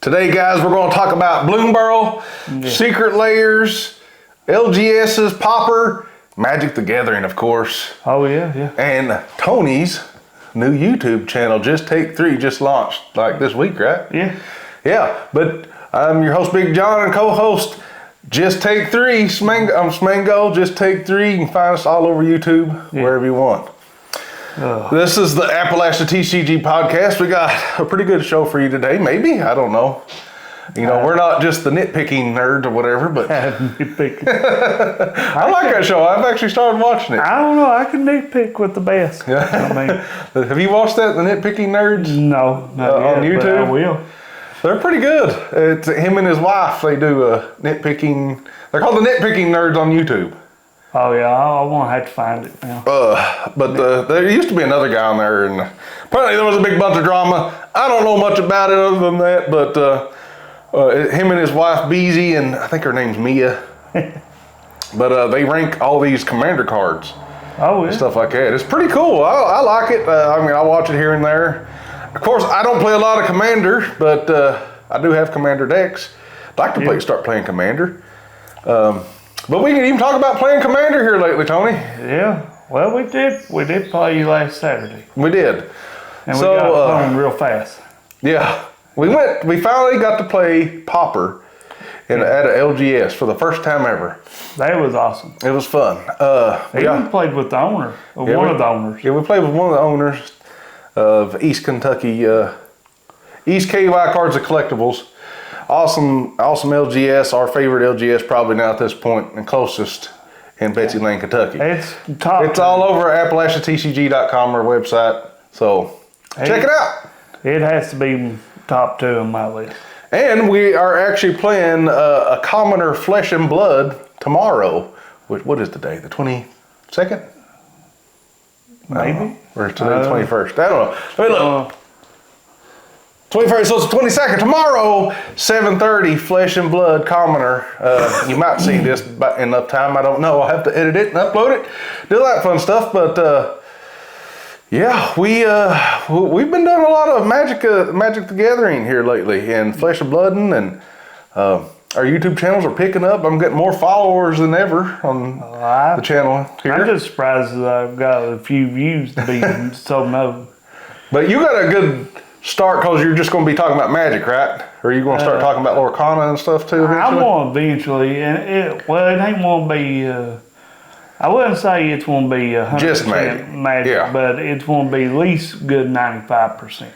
Today, guys, we're going to talk about Bloomburrow, Secret Layers, LGS's Pauper, Magic the Gathering, of course. Oh, yeah. And Tony's new YouTube channel, Just Take 3, just launched like this week, right? Yeah. Yeah, but I'm your host, Big John, and co-host, Just Take 3, Smango. I'm Smango, Just Take 3. You can find us all over YouTube, wherever you want. This is the AppalachiaTCG podcast. We got a pretty good show for you today, maybe. I don't know. You know, we're not just the nitpicking nerds or whatever, but Nitpicking. I like that show. I've actually started watching it. I don't know. I can nitpick with the best. I mean, have you watched that, the Nitpicking Nerds? no, not yet, on YouTube? but I will. They're pretty good. It's him and his wife. They do nitpicking. They're called the Nitpicking Nerds on YouTube. Oh, yeah. I won't have to find it now. But there used to be another guy on there, and apparently there was a big bunch of drama. I don't know much about it other than that, but him and his wife, Beezy, and I think her name's Mia. But they rank all these commander cards. Oh, yeah. And stuff like that. It's pretty cool. I like it. I mean, I watch it here and there. Of course, I don't play a lot of Commander, but I do have Commander decks. I'd like to start playing Commander. But we can even talk about playing Commander here lately, Tony. Yeah. Well, we did play you last Saturday. We did. And we got home real fast. Yeah. We finally got to play Pauper at a LGS for the first time ever. That was awesome. It was fun. We even played with the owner, one of the owners. Yeah, we played with one of the owners of East Kentucky, East KY Cards and Collectibles. Awesome LGS, our favorite LGS probably now at this point, and closest in Betsy Lane, Kentucky. It's top. It's all over AppalachiaTCG.com, our website, so check it out. It has to be top 2 on my list. And we are actually playing a commoner Flesh and Blood tomorrow. What is the day? The 22nd? Maybe. Or today the 21st. I don't know. Let me look. 21st, so it's the 22nd. Tomorrow, 7:30, Flesh and Blood Commoner. You might see this in enough time. I don't know. I'll have to edit it and upload it. Do that fun stuff. But yeah, we've been doing a lot of Magic the Gathering here lately, and Flesh and Blood, and our YouTube channels are picking up. I'm getting more followers than ever on the channel here. I'm just surprised that I've got a few views to be so no. But you got a good start because you're just going to be talking about Magic, right? Or are you going to start talking about Lorcana and stuff too eventually? I'm going to eventually, and it ain't going to be, I wouldn't say it's going to be 100% just Magic, but it's going to be at least good 95%.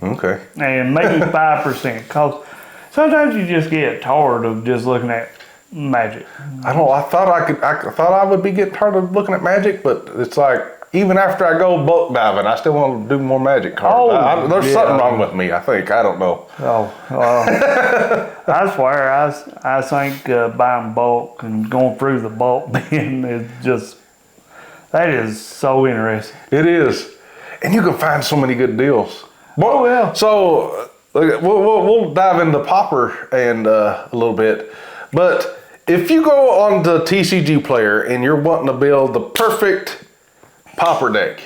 Okay. And maybe 5%, because sometimes you just get tired of just looking at Magic. I don't know. I thought I would be getting tired of looking at Magic, but it's like even after I go bulk diving, I still want to do more Magic cards. There's something wrong with me. I think I don't know. I swear, I think buying bulk and going through the bulk bin is that is so interesting. It is, and you can find so many good deals. Oh yeah. So we'll dive into Pauper and a little bit, but if you go on the TCG Player and you're wanting to build the perfect Pauper deck,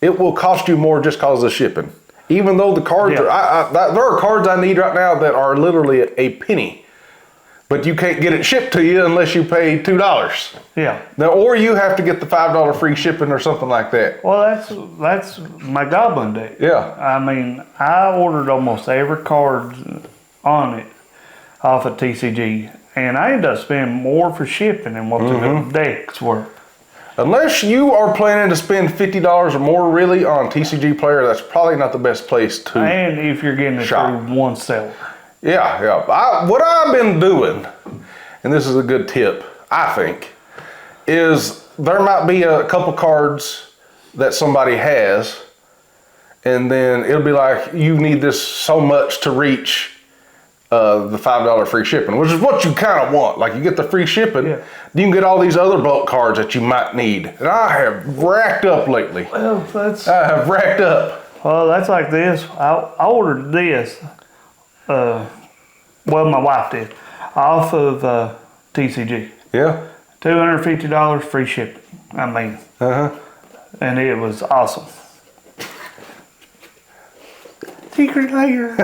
it will cost you more just because of shipping. Even though the cards there are cards I need right now that are literally a penny, but you can't get it shipped to you unless you pay $2. Yeah. Now, or you have to get the $5 free shipping or something like that. Well, that's my Goblin deck. Yeah. I mean, I ordered almost every card on it off of TCG, and I ended up spending more for shipping than what the decks were. Unless you are planning to spend $50 or more really on TCG Player, that's probably not the best place to And if you're getting it through one seller. Yeah. What I've been doing, and this is a good tip, I think, is there might be a couple cards that somebody has, and then it'll be like, you need this so much to reach the $5 free shipping, which is what you kind of want. Like, you get the free shipping, you can get all these other bulk cards that you might need. And I have racked up lately. Well, I have racked up. Well, that's like this. I ordered this. Well, my wife did, off of TCG. Yeah. $250 free shipping. I mean, and it was awesome. Secret layer.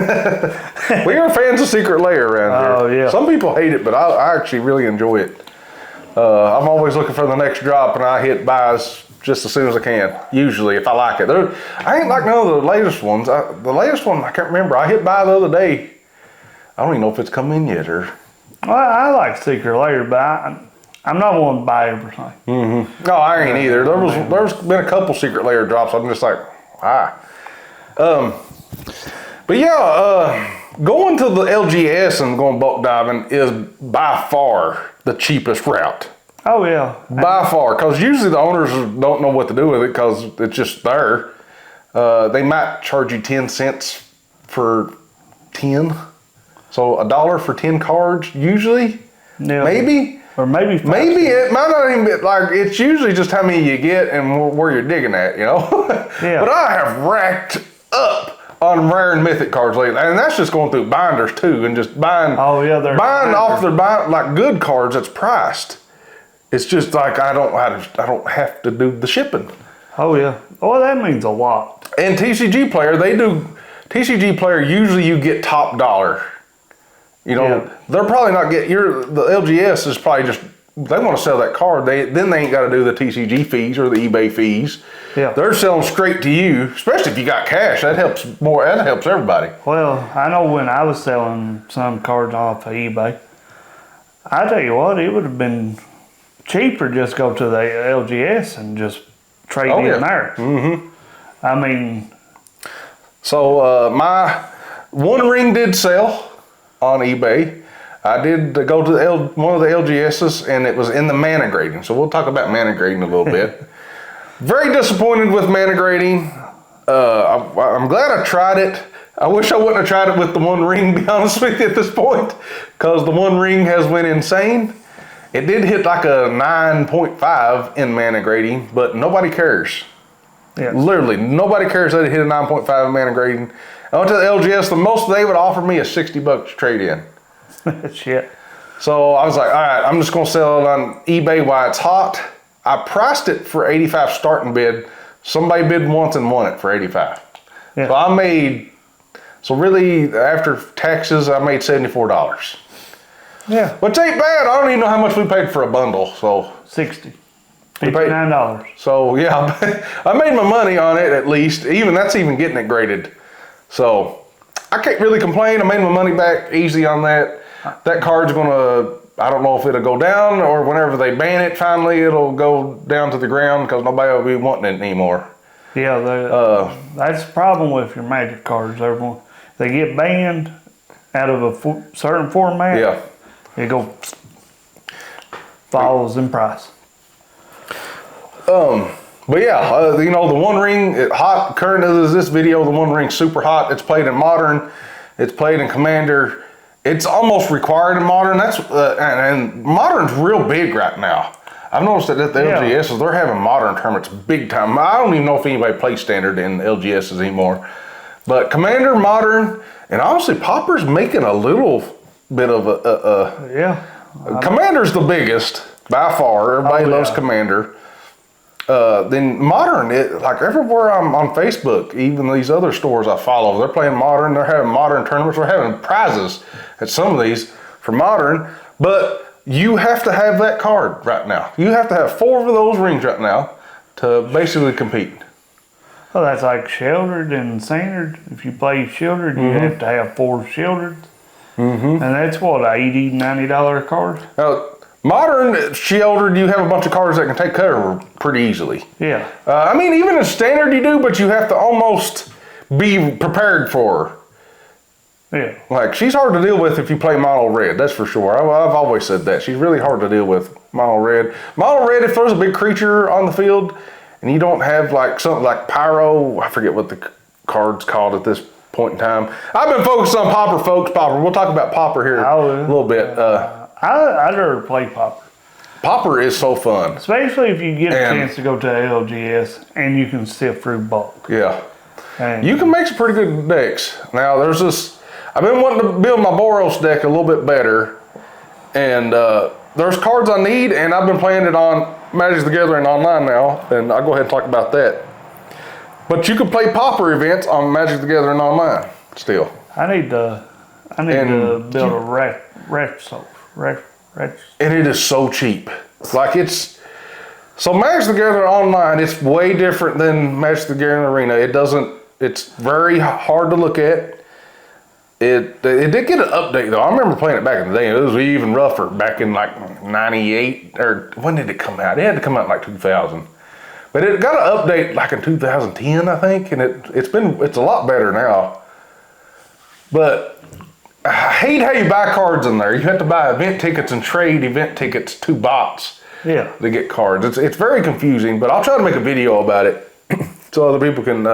We are fans of Secret Lair around here. Oh, yeah. Some people hate it, but I actually really enjoy it. I'm always looking for the next drop, and I hit buys just as soon as I can, usually, if I like it. I ain't like none of the latest ones. The latest one, I can't remember. I hit buy the other day. I don't even know if it's come in yet. Well, I like Secret Lair, but I'm not one to buy everything. Mm-hmm. No, I ain't either. There's been a couple Secret Lair drops. I'm just like, But yeah, going to the LGS and going bulk diving is by far the cheapest route. Oh, yeah. By far, because usually the owners don't know what to do with it because it's just there. They might charge you 10 cents for 10. So $1 for 10 cards, usually. Yeah. Maybe. Or maybe Maybe it might not even be, like, it's usually just how many you get and where you're digging at, you know? Yeah. But I have racked up on rare and mythic cards lately, and that's just going through binders too, and just buying. Oh yeah, they're buying off their like good cards that's priced. It's just like I don't have to do the shipping. Oh yeah. Oh, that means a lot. And TCG Player, TCG Player usually you get top dollar. You know, Yeah. they're probably not the LGS is probably just, they want to sell that card. They ain't got to do the TCG fees or the eBay fees. Yeah. They're selling straight to you, especially if you got cash. That helps everybody. Well, I know when I was selling some cards off of eBay, I tell you what, it would have been cheaper just go to the LGS and just trade in there. Mm-hmm. I mean, so my one ring did sell on eBay. I did go to one of the LGSs, and it was in the mana grading. So we'll talk about mana grading a little bit. Very disappointed with mana grading. I'm glad I tried it. I wish I wouldn't have tried it with the one ring, to be honest with you, at this point, because the one ring has went insane. It did hit like a 9.5 in mana grading, but nobody cares. yeah. Literally, nobody cares that it hit a 9.5 in mana grading. I went to the LGS, the most they would offer me is $60 to trade in. Shit. So I was like, all right, I'm just gonna sell it on eBay while it's hot. I priced it for 85 starting bid. Somebody bid once and won it for 85. Yeah. So really after taxes, I made $74. Yeah. Which ain't bad. I don't even know how much we paid for a bundle. So $60. $59. So yeah, I made my money on it at least. That's even getting it graded. So I can't really complain. I made my money back easy on that. That card's gonna, I don't know if it'll go down or whenever they ban it finally, it'll go down to the ground because nobody will be wanting it anymore. Yeah, that's the problem with your Magic cards. Everyone, they get banned out of a certain format. Yeah. It falls in price. But yeah, the one ring, hot, current as this video, the one ring's super hot. It's played in Modern, it's played in Commander. It's almost required in Modern. And Modern's real big right now. I've noticed that at the LGSs, they're having Modern tournaments big time. I don't even know if anybody plays Standard in LGSs anymore. But Commander, Modern, and honestly, Pauper's making a little bit of Commander's the biggest by far. Everybody loves Commander. Then Modern, like everywhere I'm on Facebook, even these other stores I follow, they're playing Modern. They're having Modern tournaments. They're having prizes at some of these for Modern. But you have to have that card right now. You have to have 4 of those rings right now to basically compete. Well, that's like Shielded and Standard. If you play Shielded, you have to have 4 Shielded. And that's what, $80, $90 a card? Modern Shielded, you have a bunch of cards that can take cover pretty easily. Yeah. I mean, even in Standard you do, but you have to almost be prepared for her. Yeah. Like, she's hard to deal with if you play Mono Red, that's for sure. I've always said that. She's really hard to deal with, Mono Red. Mono Red, if there's a big creature on the field and you don't have like something like Pyro, I forget what the card's called at this point in time. I've been focused on Pauper, folks. Pauper. We'll talk about Pauper here a little bit. I'd rather play Pauper. Pauper is so fun. Especially if you get a chance to go to LGS and you can sift through bulk. Yeah. And you can make some pretty good decks. Now, there's this, I've been wanting to build my Boros deck a little bit better. And there's cards I need, and I've been playing it on Magic the Gathering Online now. And I'll go ahead and talk about that. But you can play Pauper events on Magic the Gathering Online still. I need to I need to build a retro. And it is so cheap. Like so Magic the Gathering Online, it's way different than Magic the Gathering Arena. It's very hard to look at. It did get an update though. I remember playing it back in the day. It was even rougher back in like 98, or when did it come out? It had to come out in like 2000. But it got an update like in 2010, I think, and it's a lot better now. But I hate how you buy cards in there. You have to buy event tickets and trade event tickets to bots to get cards. It's very confusing, but I'll try to make a video about it so other people can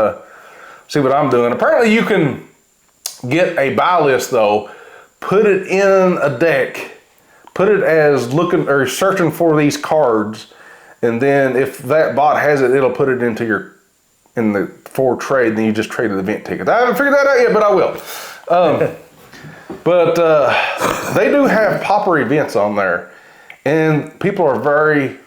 see what I'm doing. Apparently you can get a buy list though, put it in a deck, put it as looking or searching for these cards, and then if that bot has it, it'll put it into for trade, then you just trade the event ticket. I haven't figured that out yet, but I will. But they do have Pauper events on there, and people are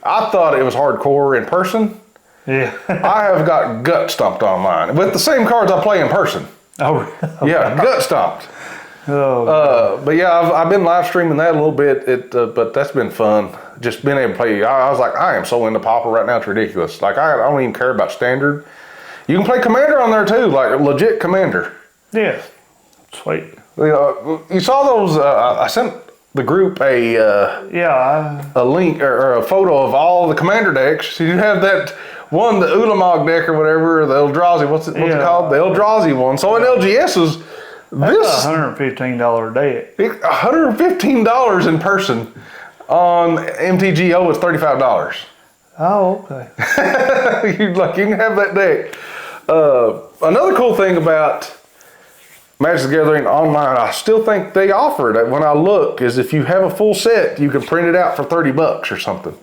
I thought it was hardcore in person. Yeah. I have got gut stomped online with the same cards I play in person. Oh, okay. Yeah, gut stomped. Oh, but yeah, I've been live streaming that a little bit. But that's been fun. Just being able to play. I was like, I am so into Pauper right now. It's ridiculous. Like I don't even care about standard. You can play Commander on there too, like legit Commander. Yeah, sweet. You saw those? I sent the group a link or a photo of all the Commander decks. You have that one, the Ulamog deck or whatever, the Eldrazi. What's it called? The Eldrazi one. So in LGS's, that's $115 deck. $115 in person. On MTGO is $35. Oh, okay. You can have that deck. Another cool thing about Magic the Gathering Online, I still think they offer it when I look, is if you have a full set, you can print it out for $30 or something.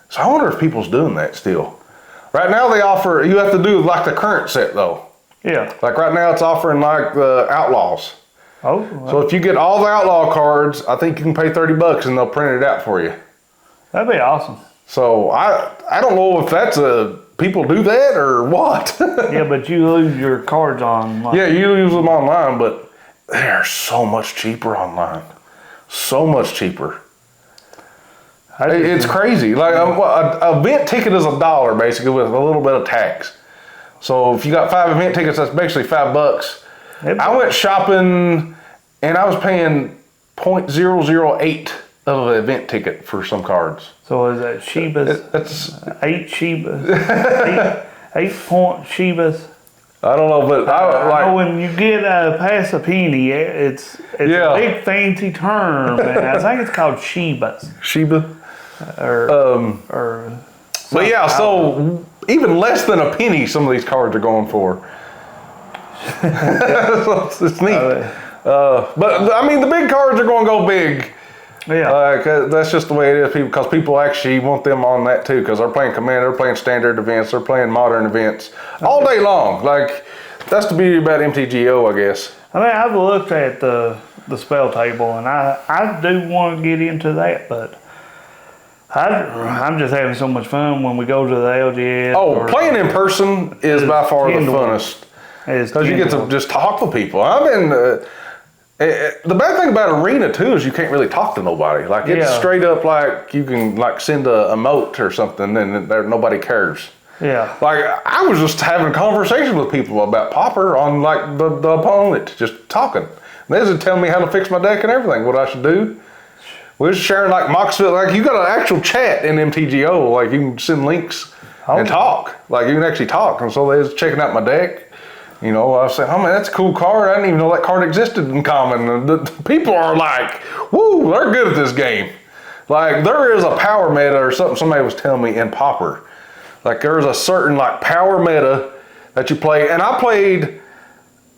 So I wonder if people's doing that still. Right now they offer, you have to do like the current set though. Yeah. Like right now it's offering like the Outlaws. Oh. Well. So if you get all the Outlaw cards, I think you can pay $30 and they'll print it out for you. That'd be awesome. So I don't know if that's people do that or what. Yeah, but you lose your cards online. Yeah, you lose them online, but they're so much cheaper online. So much cheaper. It's crazy. Like a event ticket is $1 basically with a little bit of tax. So if you got 5 event tickets, that's basically $5. I went shopping and I was paying 0.008 of an event ticket for some cards. So is that Shibas? That's 8 Shibas. 8-point Shibas. I don't know, but I like when you get past a penny, it's a big fancy term, and I think it's called Shibas. Shiba. Or but yeah, so even less than a penny, some of these cards are going for. So it's neat. But I mean, the big cards are going to go big. Yeah. That's just the way it is, because people actually want them on that too, because they're playing Commander, they're playing standard events, they're playing modern events all day long. Like, that's the beauty about MTGO, I guess. I mean, I've looked at the spell table, and I do want to get into that, but I'm just having so much fun when we go to the LGS. Oh, playing in person is by far the funnest. Because you get to just talk to people. I've been, the bad thing about Arena too is you can't really talk to nobody. Like it's straight up like you can like send a emote or something and nobody cares. Yeah. Like I was just having a conversation with people about Pauper on like the opponent, just talking. They was telling me how to fix my deck and everything, what I should do. We was sharing like Moxville, like you got an actual chat in MTGO, like you can send links and talk. Like you can actually talk. And so they was checking out my deck. You know, I was saying, oh man, that's a cool card. I didn't even know that card existed in common. And the people are like, woo, they're good at this game. Like there is a power meta or something somebody was telling me in Pauper. Like there's a certain like power meta that you play. And I played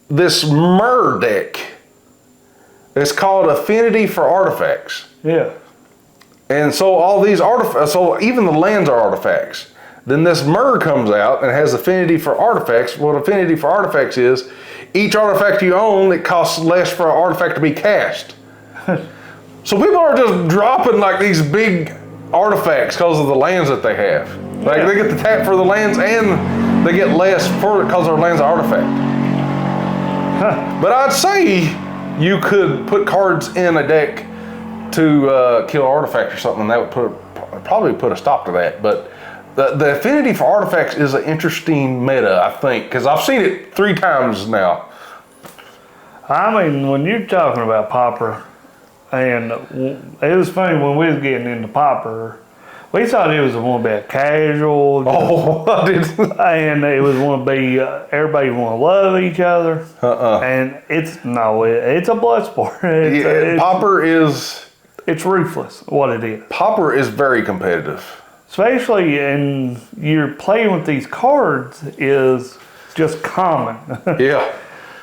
this Myr deck. It's called Affinity for Artifacts. Yeah. And so all these artifacts, so even the lands are artifacts. Then this Myr comes out and has Affinity for Artifacts. What Affinity for Artifacts is, each artifact you own, it costs less for an artifact to be cast. So people are just dropping like these big artifacts because of the lands that they have. Like they get the tap for the lands and they get less for it because their lands are artifact. But I'd say you could put cards in a deck to kill artifacts or something, and that would probably put a stop to that. But the affinity for artifacts is an interesting meta, I think, because I've seen it 3 times now. I mean, when you're talking about Pauper, and it was funny when we was getting into Pauper, we thought it was going to be a casual. Oh, I did. And it was going to be, everybody want to love each other. And it's a blood sport. Pauper is... It's ruthless, what it is. Pauper is very competitive. Especially in you're playing with these cards is just common. Yeah.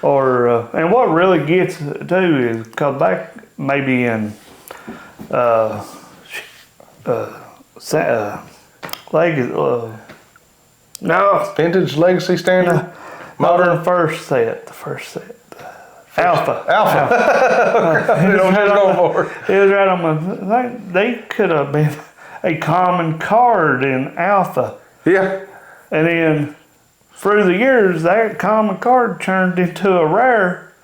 And what really gets too is because back maybe in Vintage, Legacy, Standard, Modern, the first set. Alpha. It was right on my. They could have been a common card in Alpha. Yeah. And then through the years, that common card turned into a rare.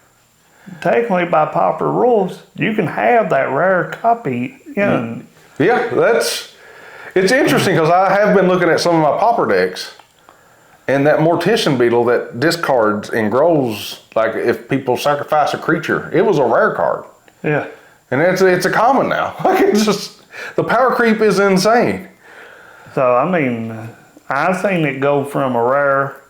Technically, by Pauper rules, you can have that rare copy in. Yeah, it's interesting because I have been looking at some of my Pauper decks, and that Mortician Beetle that discards and grows, like if people sacrifice a creature, it was a rare card. Yeah. And it's a common now. Like it's just, the power creep is insane. So, I mean, I've seen it go from a rare,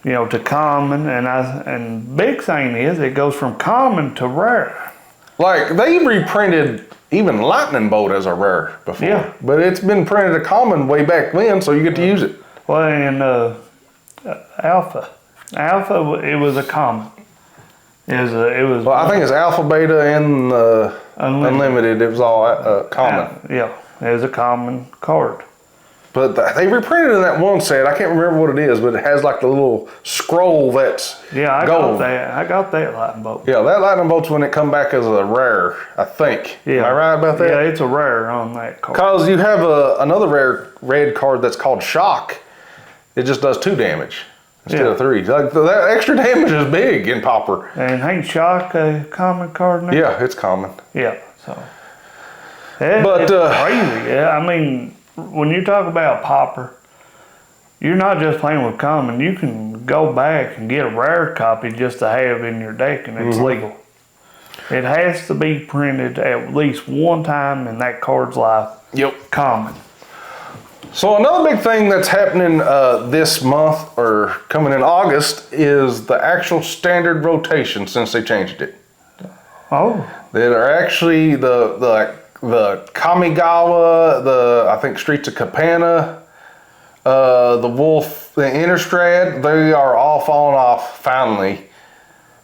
to common, and big thing is it goes from common to rare. Like they reprinted even Lightning Bolt as a rare before. Yeah. But it's been printed a common way back then, so you get to use it. Well, in Alpha, it was a common. It was. Well, I think it's Alpha, Beta, and Unlimited. It was all common. Yeah, it was a common card. But they reprinted in that one set. I can't remember what it is, but it has like the little scroll that's gold. I got that Lightning Bolt. Yeah, that Lightning Bolt's when it come back as a rare, I think. Yeah. Am I right about that? Yeah, it's a rare on that card. Because you have another rare red card that's called Shock. It just does 2 damage instead of 3. Like that extra damage is big in Pauper. And ain't Shock a common card now? Yeah, it's common. Yeah, so. It's crazy. Yeah, I mean, when you talk about Pauper, you're not just playing with common. You can go back and get a rare copy just to have in your deck, and it's legal. It has to be printed at least one time in that card's life. Yep. Common. So another big thing that's happening this month or coming in August is the actual standard rotation since they changed it. Oh. That are actually the Kamigawa, I think Streets of Capenna, the Wolf, the Innistrad, they are all falling off finally.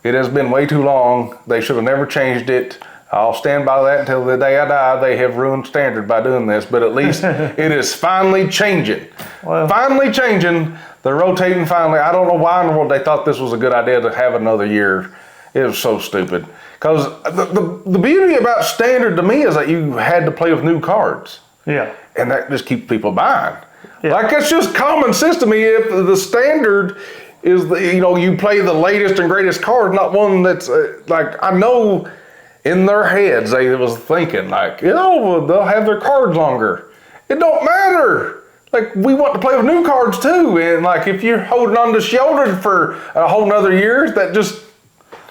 It has been way too long. They should have never changed it. I'll stand by that until the day I die. They have ruined standard by doing this, but at least it is finally changing. Well, finally changing. They're rotating finally. I don't know why in the world they thought this was a good idea to have another year. It was so stupid. Because the beauty about standard to me is that you had to play with new cards. Yeah. And that just keeps people buying. Yeah. Like it's just common sense to me. If the standard is you play the latest and greatest card, not one that's like I know in their heads they was thinking like they'll have their cards longer. It don't matter. Like we want to play with new cards too, and like if you're holding on to Shieldred for a whole nother year, that just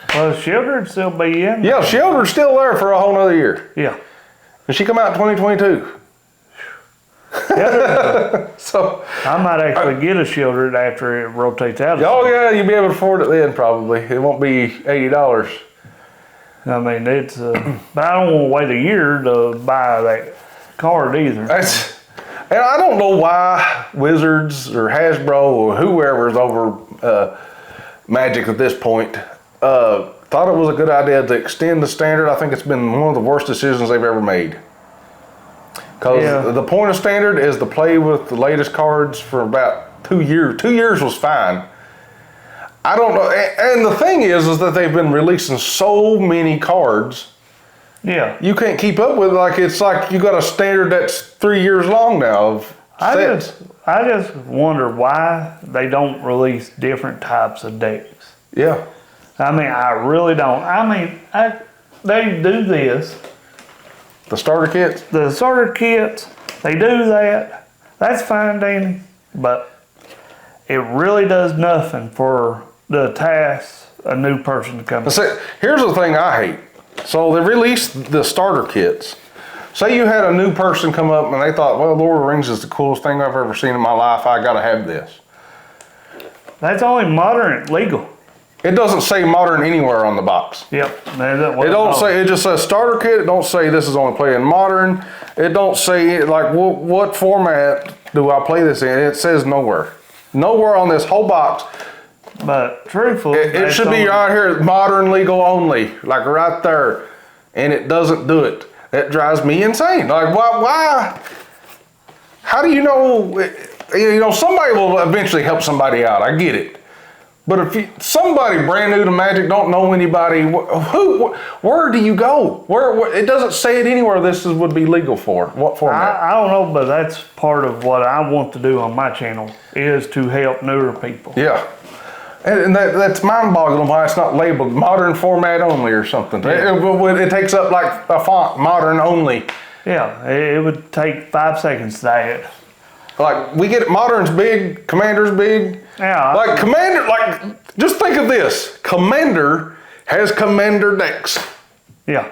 Shieldred'd still be in. Yeah, Shieldred's still there for a whole nother year. Yeah. And she come out in 2022. Yeah, so I might actually get a Shieldred after it rotates out. Oh yeah, you'll be able to afford it then probably. It won't be $80. I mean, it's but I don't want to wait a year to buy that card either. And I don't know why Wizards or Hasbro or whoever's over Magic at this point thought it was a good idea to extend the standard. I think it's been one of the worst decisions they've ever made. Because the point of standard is to play with the latest cards for about 2 years. 2 years was fine. I don't know. And the thing is that they've been releasing so many cards. Yeah. You can't keep up with it. Like it's like you got a standard that's 3 years long now of sets. I just wonder why they don't release different types of decks. Yeah. I mean, I really don't. I mean, they do this. The starter kits? The starter kits, they do that. That's fine, Danny. But it really does nothing for the task a new person to come in. See, here's the thing I hate. So they released the starter kits. Say you had a new person come up and they thought, well, Lord of the Rings is the coolest thing I've ever seen in my life. I got to have this. That's only modern legal. It doesn't say modern anywhere on the box. Yep. It don't say, it just says starter kit. It don't say this is only playing modern. It don't say like what format do I play this in. It says nowhere. Nowhere on this whole box. But truthfully, It should be right here, modern legal only, like right there. And it doesn't do it. That drives me insane. Like why? How do you know? You know, somebody will eventually help somebody out. I get it. But if somebody brand new to Magic, don't know anybody, where do you go? Where it doesn't say it anywhere. Would be legal for what format? I don't know, but that's part of what I want to do on my channel is to help newer people. Yeah, and that's mind-boggling why it's not labeled modern format only or something. Yeah. It takes up like a font, modern only. Yeah, it would take 5 seconds to add. Like we get it, modern's big, commander's big. Yeah. Like commander, like just think of this. Commander has commander decks. Yeah.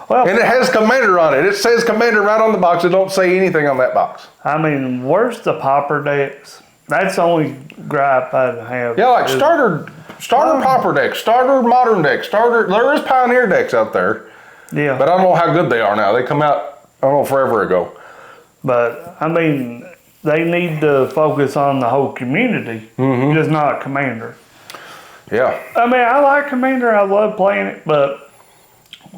Well, and it has commander on it. It says commander right on the box. It don't say anything on that box. I mean, where's the Pauper decks? That's the only gripe I have. Yeah, like starter Pauper decks, starter modern decks, there is Pioneer decks out there. Yeah. But I don't know how good they are now. They come out, I don't know, forever ago. But I mean, they need to focus on the whole community, just not Commander. Yeah. I mean, I like Commander. I love playing it, but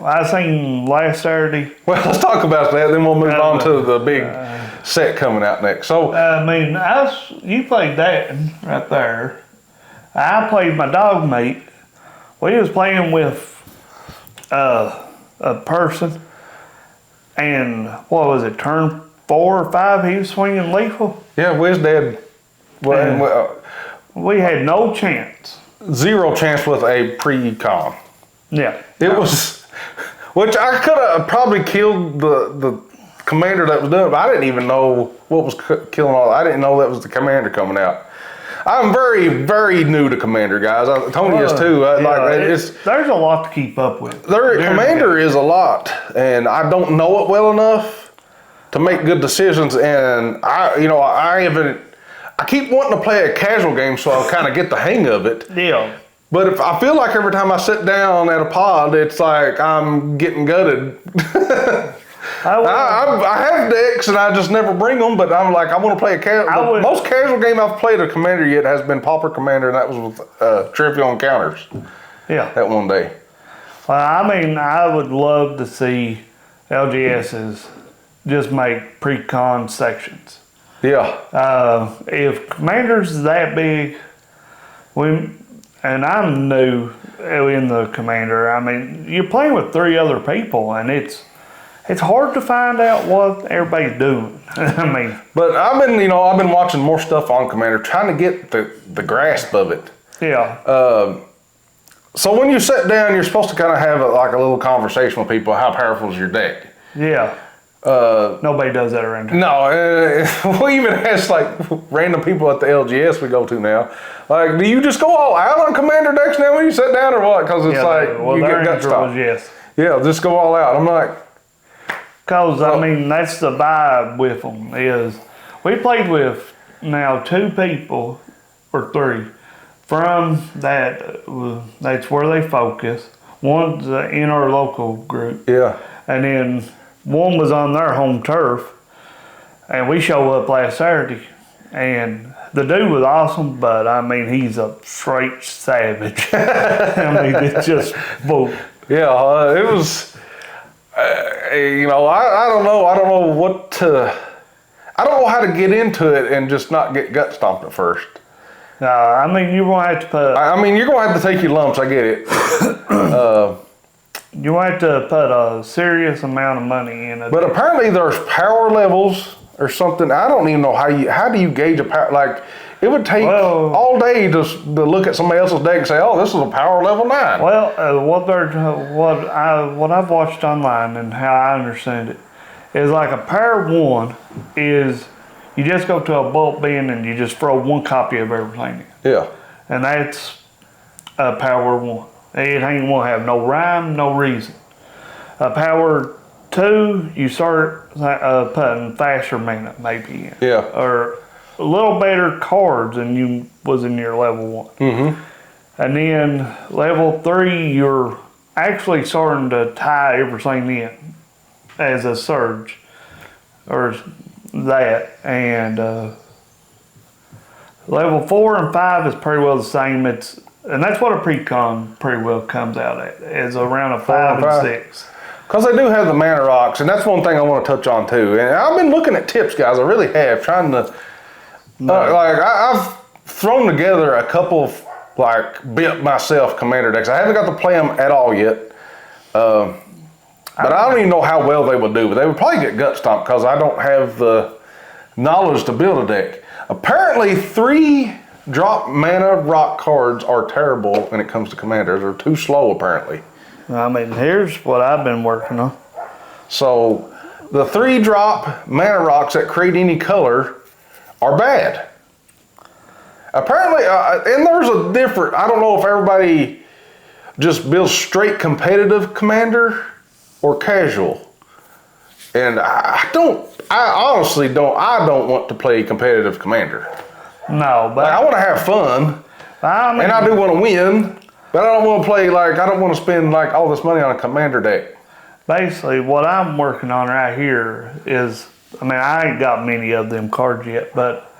I seen last Saturday. Well, let's talk about that. Then we'll move on to the big set coming out next. So I mean, you played that right there. I played my dog mate. We was playing with a person, and what was it? Turn 4 or 5, he was swinging lethal. Yeah, Wiz Dad. We had no chance. Zero chance with a pre-con. Yeah. It was, which I could have probably killed the commander that was doing it, but I didn't even know what was killing all. I didn't know that was the commander coming out. I'm very, very new to Commander, guys. Tony is too. There's a lot to keep up with. Commander is a lot, and I don't know it well enough to make good decisions. And I keep wanting to play a casual game so I'll kind of get the hang of it. Yeah. But if I feel like every time I sit down at a pod, it's like I'm getting gutted. I have decks and I just never bring them, but I'm like, I want to play a casual. The most casual game I've played a Commander yet has been Pauper Commander, and that was with Trivial Encounters. Yeah. That one day. Well, I mean, I would love to see LGSs just make pre-con sections. Yeah. If Commander's that big, and I'm new in the Commander, I mean, you're playing with 3 other people, and it's hard to find out what everybody's doing. I mean, but I've been watching more stuff on Commander, trying to get the grasp of it. Yeah. So when you sit down, you're supposed to kind of have a little conversation with people. How powerful is your deck? Yeah. Nobody does that around here. No, we even ask random people at the LGS we go to now. Like, do you just go all out on Commander decks now when you sit down, or what? Because it's you get gut stopped. Yes. Yeah, just go all out. I'm like. Because, I mean, that's the vibe with them is we played with now 2 people or 3 from that's where they focus. One's in our local group. Yeah. And then one was on their home turf. And we show up last Saturday. And the dude was awesome, but, I mean, he's a straight savage. I mean, it's just boom. Yeah, it was... I don't know. I don't know what to. I don't know how to get into it and just not get gut stomped at first. I mean, you're gonna have to put. I mean, you're gonna have to take your lumps. I get it. You might have to put a serious amount of money in it. But apparently, there's power levels or something. I don't even know how do you gauge a power. Like, It would take all day to look at somebody else's deck and say, "Oh, this is a power level 9." Well, what I've watched online and how I understand it is like a power 1 is you just go to a bulk bin and you just throw 1 copy of everything in. Yeah. And that's a power 1. It ain't gonna have no rhyme, no reason. A power 2, you start putting faster mana maybe in. Yeah. Or a little better cards than you was in your level 1. Mm-hmm. And then level 3, you're actually starting to tie everything in as a surge or that. And level 4 and 5 is pretty well the same. And that's what a precon pretty well comes out at, is around a 5 and 6. Because they do have the mana rocks, and that's one thing I want to touch on too. And I've been looking at tips, guys. I really have, trying to I've thrown together a couple of built myself commander decks. I haven't got to play them at all yet, but I don't even know how well they would do. But they would probably get gut stomped because I don't have the knowledge to build a deck. Apparently, 3-drop mana rock cards are terrible when it comes to commanders. They're too slow, apparently. I mean, here's what I've been working on. So, the 3-drop mana rocks that create any color are bad. Apparently, and there's a different, I don't know if everybody just builds straight competitive commander or casual. And I honestly don't want to play competitive commander. No, but I want to have fun, and I do want to win, but I don't want to play, I don't want to spend all this money on a commander deck. Basically, what I'm working on right here is, I ain't got many of them cards yet, but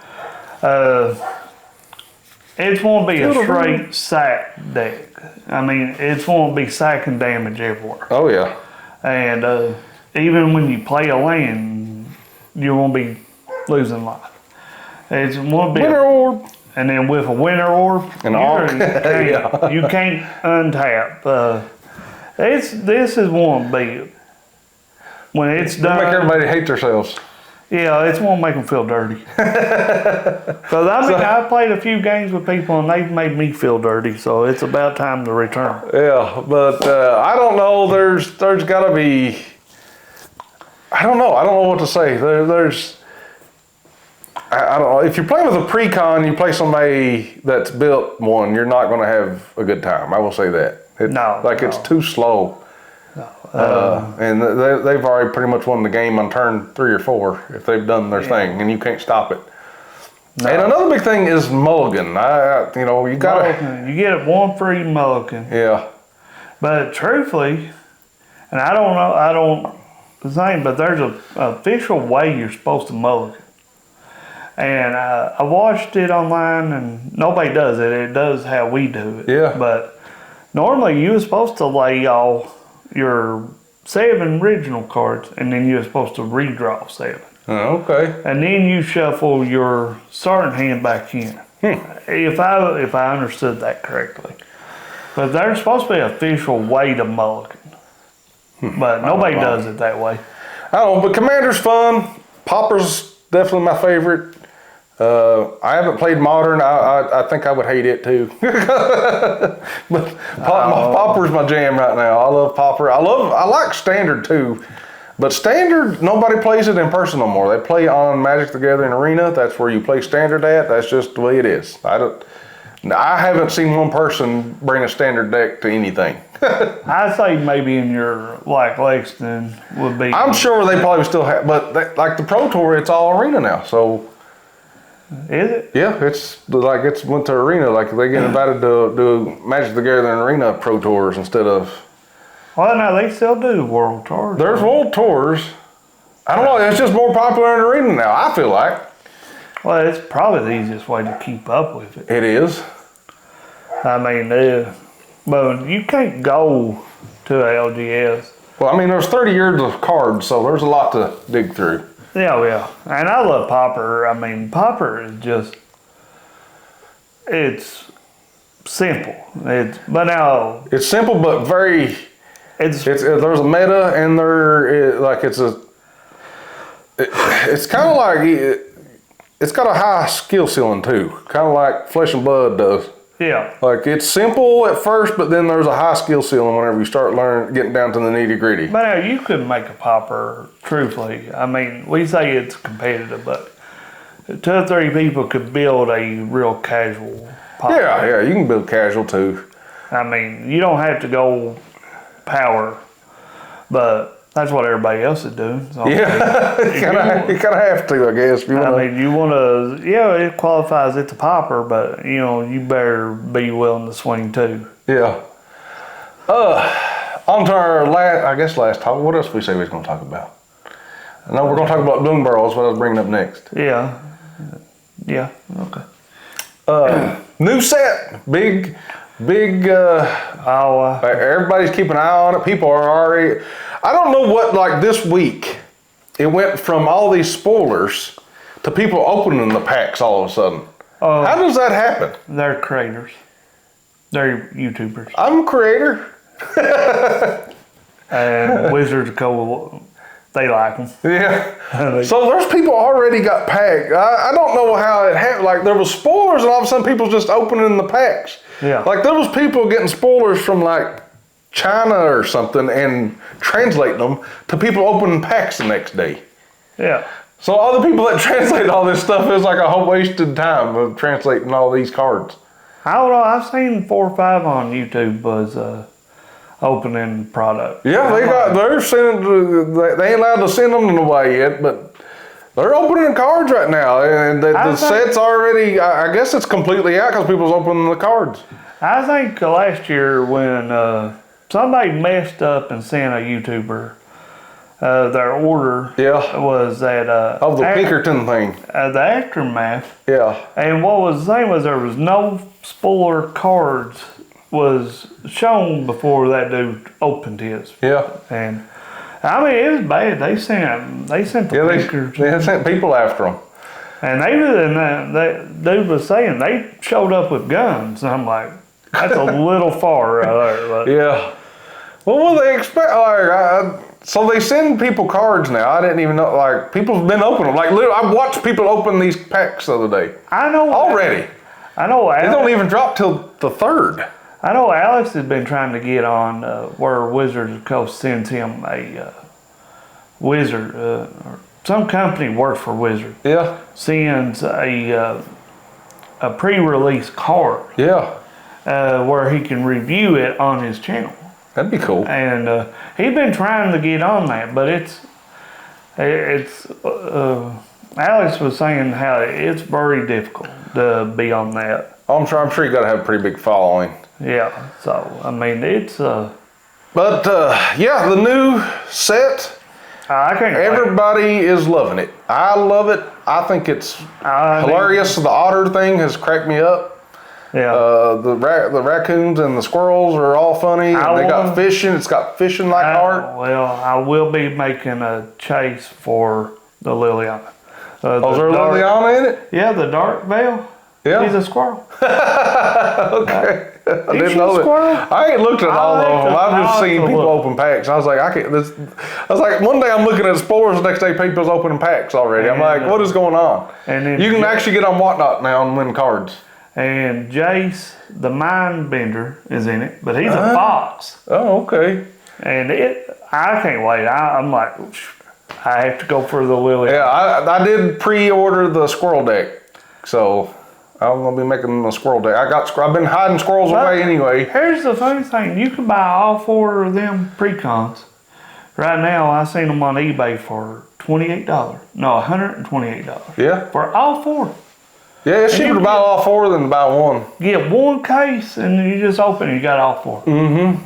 it's going to be a straight sack deck. It's going to be sacking damage everywhere. Oh, yeah. And even when you play a land, you won't be losing life. It's going to be Winter Orb. And then with a Winter Orb, you can't untap. This is one big. When it's done, make everybody hate themselves. Yeah, it's gonna make them feel dirty. Because I played a few games with people and they've made me feel dirty. So it's about time to return. Yeah, but I don't know. There's got to be. I don't know. I don't know what to say. I don't know. If you're playing with a precon, you play somebody that's built one, you're not going to have a good time. I will say that. It's too slow. No. And they've already pretty much won the game on turn 3 or 4 if they've done their thing, and you can't stop it. No. And another big thing is mulligan. You got you get 1 free mulligan. Yeah. But truthfully, and I don't think, but there's an official way you're supposed to mulligan. And I watched it online, and nobody does it. It does how we do it. Yeah. But normally you were supposed to lay all your 7 original cards, and then you're supposed to redraw 7. Oh, okay. And then you shuffle your starting hand back in. If I understood that correctly. But there's supposed to be an official way to mulligan. But nobody does it that way. I don't know, but Commander's fun. Pauper's definitely my favorite. I haven't played Modern. I think I would hate it too. But Pauper's my jam right now. I love Pauper. I like Standard too. But Standard, nobody plays it in person no more. They play on Magic the Gathering Arena. That's where you play Standard at. That's just the way it is. I haven't seen one person bring a Standard deck to anything. I say maybe in your Lexington would be. I'm sure they probably still have, but the Pro Tour, it's all Arena now. So. Is it? Yeah, it's went to Arena. They get invited to do Magic the Gathering Arena Pro Tours instead of. Well, no, they still do World Tours. There's World Tours. I don't know. It's just more popular in Arena now, I feel like. Well, it's probably the easiest way to keep up with it. It is. But you can't go to LGS. Well, there's 30 years of cards, so there's a lot to dig through. Yeah. And I love Pauper. Pauper is just, it's simple. It's simple, but very, there's a meta, and it's kind of like, it's got a high skill ceiling too, kind of like Flesh and Blood does. Yeah. Like it's simple at first, but then there's a high skill ceiling whenever you start getting down to the nitty gritty. But now you could make a Pauper, truthfully. I mean, we say it's competitive, but 2 or 3 people could build a real casual Pauper. Yeah, you can build casual too. I mean, you don't have to go power, but that's what everybody else is doing. So Yeah, you kind of have to, I guess. If you wanna. I mean, you want to, it qualifies it's a Pauper, but, you better be willing to swing too. Yeah. On to our last topic. What else did we say we was going to talk about? No, we're going to talk about Bloomburrow. That's what I was bringing up next. Yeah. Yeah, okay. New set. Big. Everybody's keeping an eye on it. People are already. I don't know what, like this week, it went from all these spoilers to people opening the packs all of a sudden. How does that happen? They're creators. They're YouTubers. I'm a creator. And Wizards go, they like them. Yeah. So there's people already got packed. I don't know how it happened. Like there was spoilers and all of a sudden people just opening the packs. Yeah. Like there was people getting spoilers from like China or something and translating them to people opening packs the next day. Yeah. So all the people that translate all this stuff is like a whole wasted time of translating all these cards. I don't know. I've seen 4 or 5 on YouTube was opening product. Yeah, they're sending. They ain't allowed to send them away yet, but they're opening cards right now, and the set's already. I guess it's completely out because people's opening the cards. I think last year when somebody messed up and sent a YouTuber their order was that the Pinkerton thing. The Aftermath. Yeah. And what was the thing was there was no spoiler cards was shown before that dude opened his. Yeah. And I mean it was bad. They sent the Pinkers. They sent people after them. And that dude was saying they showed up with guns. And I'm like, that's a little far right there. But. Yeah. What will they expect? So they send people cards now. I didn't even know. Like people's been opening them. Like literally, I watched people open these packs the other day. I know already. I know. They don't even drop till the 3rd. I know Alex has been trying to get on where Wizards Coast sends him a Wizard, or some company works for Wizard. Yeah. Sends a pre-release card. Yeah. Where he can review it on his channel. That'd be cool. And he's been trying to get on that, but Alex was saying how it's very difficult to be on that. I'm sure you got to have a pretty big following. Yeah, so I mean it's. But the new set. I can't. Everybody is loving it. I love it. I think it's hilarious. The otter thing has cracked me up. Yeah. The raccoons and the squirrels are all funny. And they got fishing. It's got fishing like art. Well, I will be making a chase for the Liliana. Is there a Liliana in it? Yeah, the dark veil. Yeah. He's a squirrel. Okay. I didn't know that. Squirrel? I ain't looked at all of them. I've just seen people open packs. I was like, I was like, one day I'm looking at spoilers, the next day people's opening packs already. I'm like, what is going on? And then you can actually get on Whatnot now and win cards. And Jace, the mind bender, is in it, but he's a fox. Oh, okay. And I can't wait. I'm like, I have to go for the Lily. Yeah, I did pre-order the squirrel deck, so I'm gonna be making a squirrel deck. I've been hiding squirrels away anyway. Here's the funny thing: you can buy all 4 of them pre-cons. Right now, I seen them on eBay for $28. No, $128. Yeah. For all 4. Yeah, it's cheaper to buy all 4 than to buy one. Get one case and you just open it, you got all 4. Mm-hmm.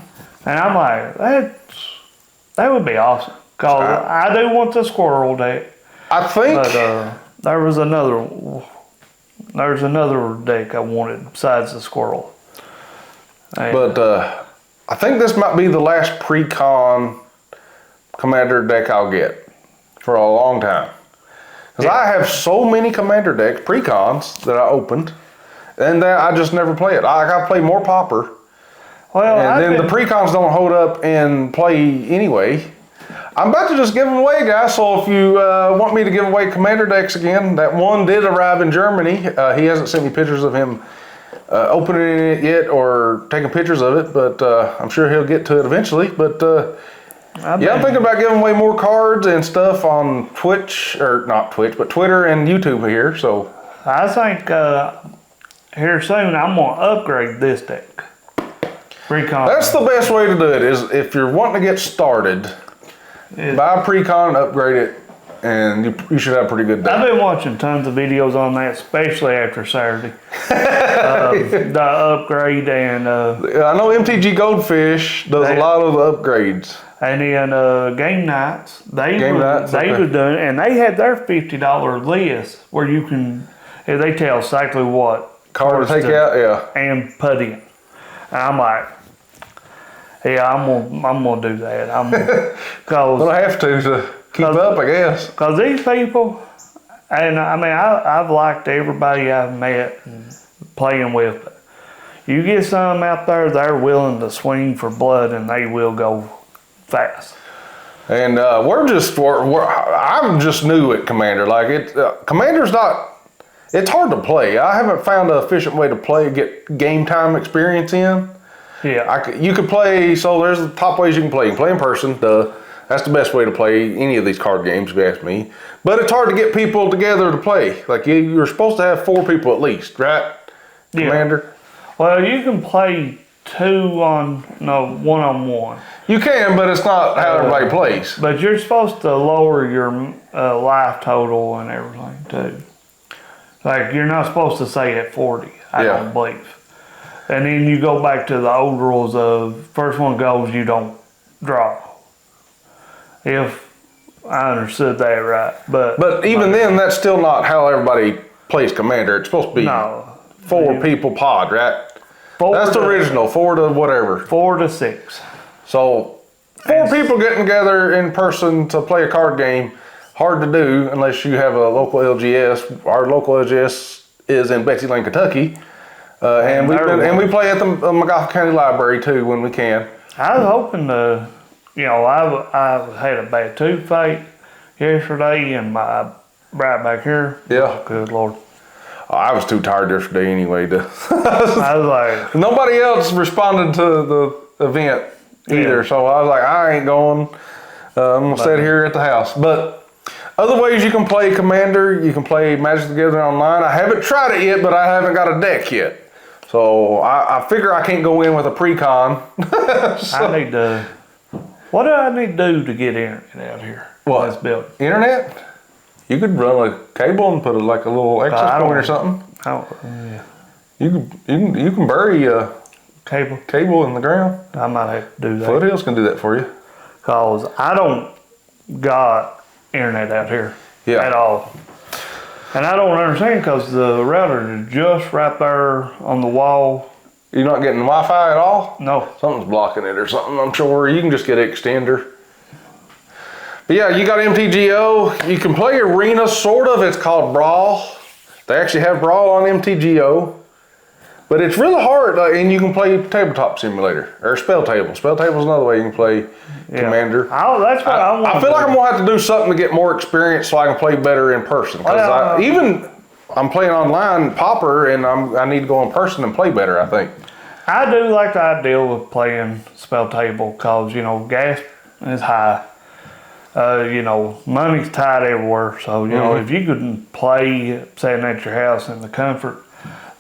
And I'm like, that would be awesome. Cause I do want the squirrel deck. I think. But there's another deck I wanted besides the squirrel. And, but I think this might be the last pre-con commander deck I'll get for a long time. Because I have so many commander decks, pre-cons, that I opened, and that I just never play it. I play more Pauper. Well, and then the pre-cons don't hold up in play anyway. I'm about to just give them away, guys. So if you want me to give away Commander decks again, that one did arrive in Germany. He hasn't sent me pictures of him opening it yet or taking pictures of it, but I'm sure he'll get to it eventually. But I'm thinking about giving away more cards and stuff on Twitch, or not Twitch, but Twitter and YouTube here. So I think here soon I'm going to upgrade this deck. Pre-con. That's the best way to do it, is if you're wanting to get started, buy a pre-con and upgrade it, and you should have a pretty good deck. I've been watching tons of videos on that, especially after Saturday. The upgrade and... I know MTG Goldfish does a lot of the upgrades. And then Game Nights, they were doing it, and they had their $50 list where you can, they tell exactly what card to take out, and put in. And I'm like, yeah, I'm gonna do that. I'm gonna have to keep up, I guess. Because these people, and I mean, I've liked everybody I've met and playing with. But you get some out there, they're willing to swing for blood, and they will go fast. And I'm just new at Commander. Like Commander's not. It's hard to play. I haven't found an efficient way to play, get game time experience in. Yeah. You could play, so there's the top ways you can play. You can play in person, that's the best way to play any of these card games, if you ask me. But it's hard to get people together to play. Like you're supposed to have 4 people at least, right? Commander? Well, you can play 1-on-1. You can, but it's not how everybody plays. But you're supposed to lower your life total and everything too. Like you're not supposed to stay at 40, I don't believe. And then you go back to the old rules of first one goes, you don't draw. If I understood that right. But even then, that's still not how everybody plays Commander. It's supposed to be 4 people pod, right? That's the original, 4 to whatever. 4 to 6. So 4 people getting together in person to play a card game, hard to do unless you have a local LGS. Our local LGS is in Betsy Lane, Kentucky. And we play at the McGough County Library too when we can. I was hoping to, I had a bad toothache yesterday and my right back here. Yeah. Good Lord. I was too tired yesterday anyway. I was like, nobody else responded to the event either, so I was like, I ain't going. I'm gonna sit here at the house. But other ways you can play Commander, you can play Magic the Gathering online. I haven't tried it yet, but I haven't got a deck yet. So I figure I can't go in with a pre-con. What do I need to do to get internet out here? What? This building? Internet? You could run a cable and put a little access point or something. You can bury a cable in the ground. I might have to do that. Foothills can do that for you. Cause I don't got internet out here at all. And I don't understand because the router is just right there on the wall. You're not getting Wi-Fi at all? No. Something's blocking it or something, I'm sure. You can just get an extender. But yeah, you got MTGO. You can play Arena, sort of. It's called Brawl. They actually have Brawl on MTGO. But it's really hard, and you can play Tabletop Simulator, or Spelltable. Spelltable's another way you can play Commander. That's what I want. I feel like I'm going to have to do something to get more experience so I can play better in person. Because I'm playing online Pauper, and I need to go in person and play better, I think. I do like the idea of playing Spelltable because, gas is high. Money's tight everywhere. So, if you could play sitting at your house in the comfort,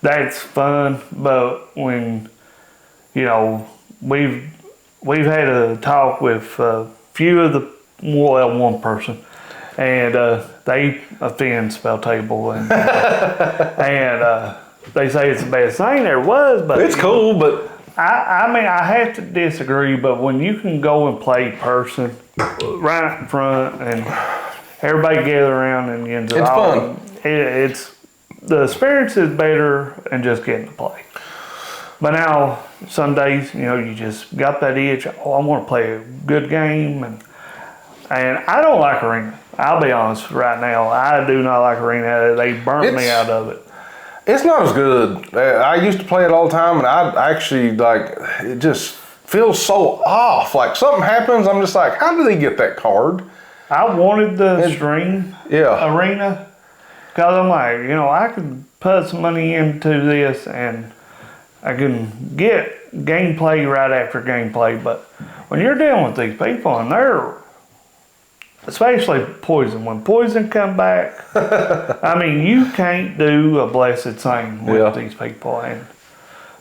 that's fun. But when, we've had a talk with a few of one person, and they offend Spelltable, and they say it's the best thing there was. But it's cool, but I have to disagree. But when you can go and play person right in front and everybody gather around and it's fun. The experience is better than just getting to play. But now, some days, you just got that itch. Oh, I want to play a good game. And I don't like Arena. I'll be honest right now. I do not like Arena. They burnt me out of it. It's not as good. I used to play it all the time, and I actually, it just feels so off. Like something happens, I'm just like, how did he get that card? I wanted the stream arena because I'm like, I could put some money into this and I can get gameplay right after gameplay. But when you're dealing with these people and they're, especially Poison, when Poison come back, I mean, you can't do a blessed thing with these people. And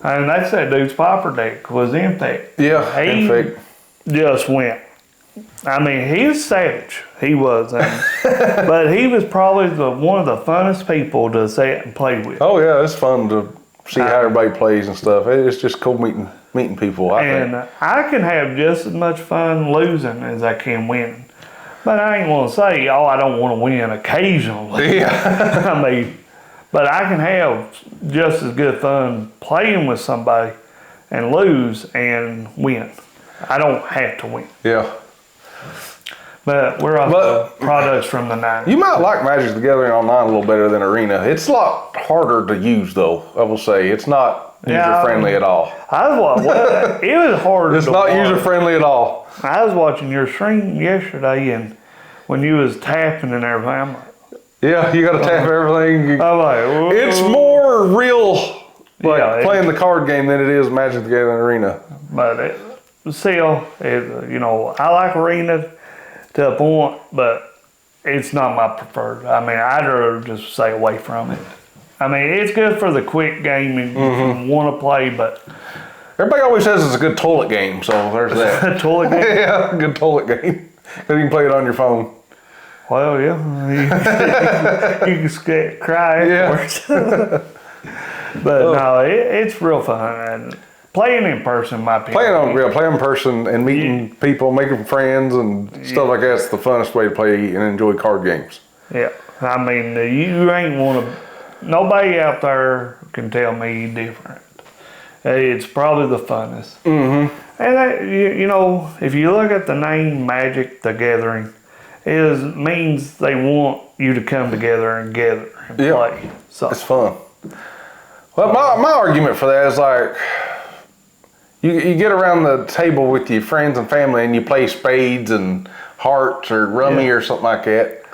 that's that dude's Pauper deck was Infect. Yeah, he Infect. Just went. I mean, he was savage. He was. But he was probably one of the funnest people to sit and play with. Oh, yeah, it's fun to see how everybody plays and stuff. It's just cool meeting people, I think. I can have just as much fun losing as I can winning. But I ain't want to say, I don't want to win occasionally. Yeah. I mean, but I can have just as good fun playing with somebody and lose and win. I don't have to win. Yeah. But we're off the products from the 90s. You might like Magic the Gathering Online a little better than Arena. It's a lot harder to use, though, I will say. It's not user-friendly at all. It was hard. It's not user-friendly at all. I was watching your stream yesterday, and when you was tapping and everything, I'm like, yeah, you got to tap everything. I'm like, whoa. It's more real, playing the card game than it is Magic the Gathering Arena. But still, I like Arena to a point, but it's not my preferred. I mean, I'd rather just stay away from it. I mean, it's good for the quick game and you want to play, but everybody always says it's a good toilet game, so there's that. A toilet game? Yeah, good toilet game. Then you can play it on your phone. Well, yeah. You can cry afterwards. But no, it's real fun. And playing in person might be playing in person and meeting people, making friends and stuff like that's the funnest way to play and enjoy card games. Yeah, I mean, you ain't want to. Nobody out there can tell me different. It's probably the funnest. Mm-hmm. And if you look at the name Magic the Gathering, it means they want you to come together and gather and play. So it's fun. Well, my argument for that is like, you get around the table with your friends and family and you play spades and hearts or rummy or something like that.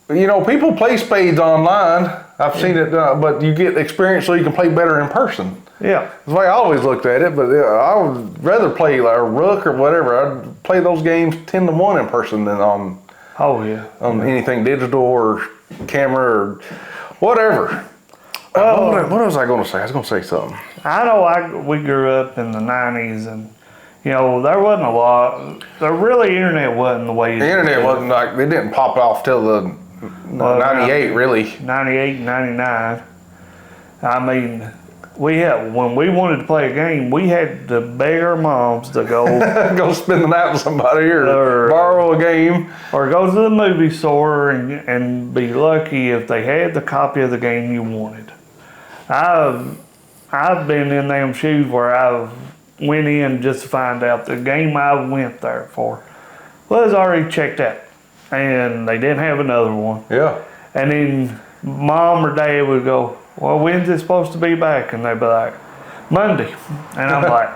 People play spades online. I've seen it, but you get experience so you can play better in person. Yeah. That's the way I always looked at it, but I would rather play like a rook or whatever. I'd play those games 10-1 in person than on anything digital or camera or whatever. What was I going to say? I was going to say something. I know we grew up in the 90s and, there wasn't a lot. Internet wasn't the way it is. The internet wasn't like, it didn't pop off till the 98 really. 98, 99. I mean, when we wanted to play a game, we had to beg our moms to go go spend the night with somebody or borrow a game. Or go to the movie store and be lucky if they had the copy of the game you wanted. I've been in them shoes where I went in just to find out the game I went there for was already checked out. And they didn't have another one. Yeah. And then mom or dad would go, well, when's it supposed to be back? And they'd be like, Monday. And I'm like,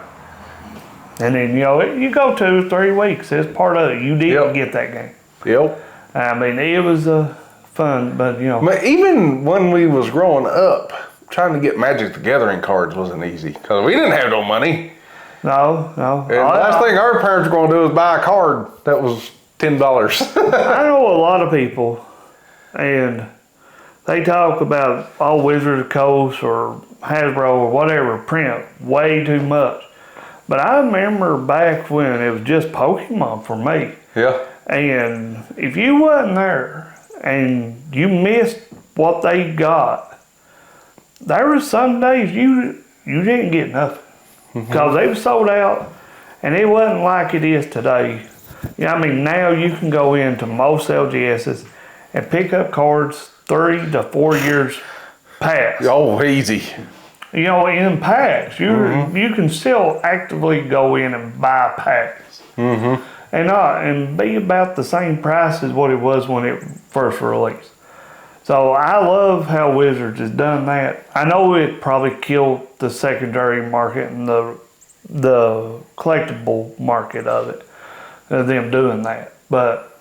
and then, you go 2 or 3 weeks. It's part of it. You didn't get that game. Yep. I mean, it was fun, but, Even when we was growing up, trying to get Magic the Gathering cards wasn't easy because we didn't have no money. No. And the last thing our parents were going to do was buy a card that was $10. I know a lot of people, and they talk about Wizards of the Coast or Hasbro or whatever print way too much. But I remember back when it was just Pokemon for me. Yeah. And if you wasn't there and you missed what they got, there was some days you didn't get nothing because they were sold out, and it wasn't like it is today. Now you can go into most LGSs and pick up cards 3 to 4 years past. Oh, easy. In packs. You can still actively go in and buy packs. And be about the same price as what it was when it first released. So I love how Wizards has done that. I know it probably killed the secondary market and the the collectible market of it, of them doing that. But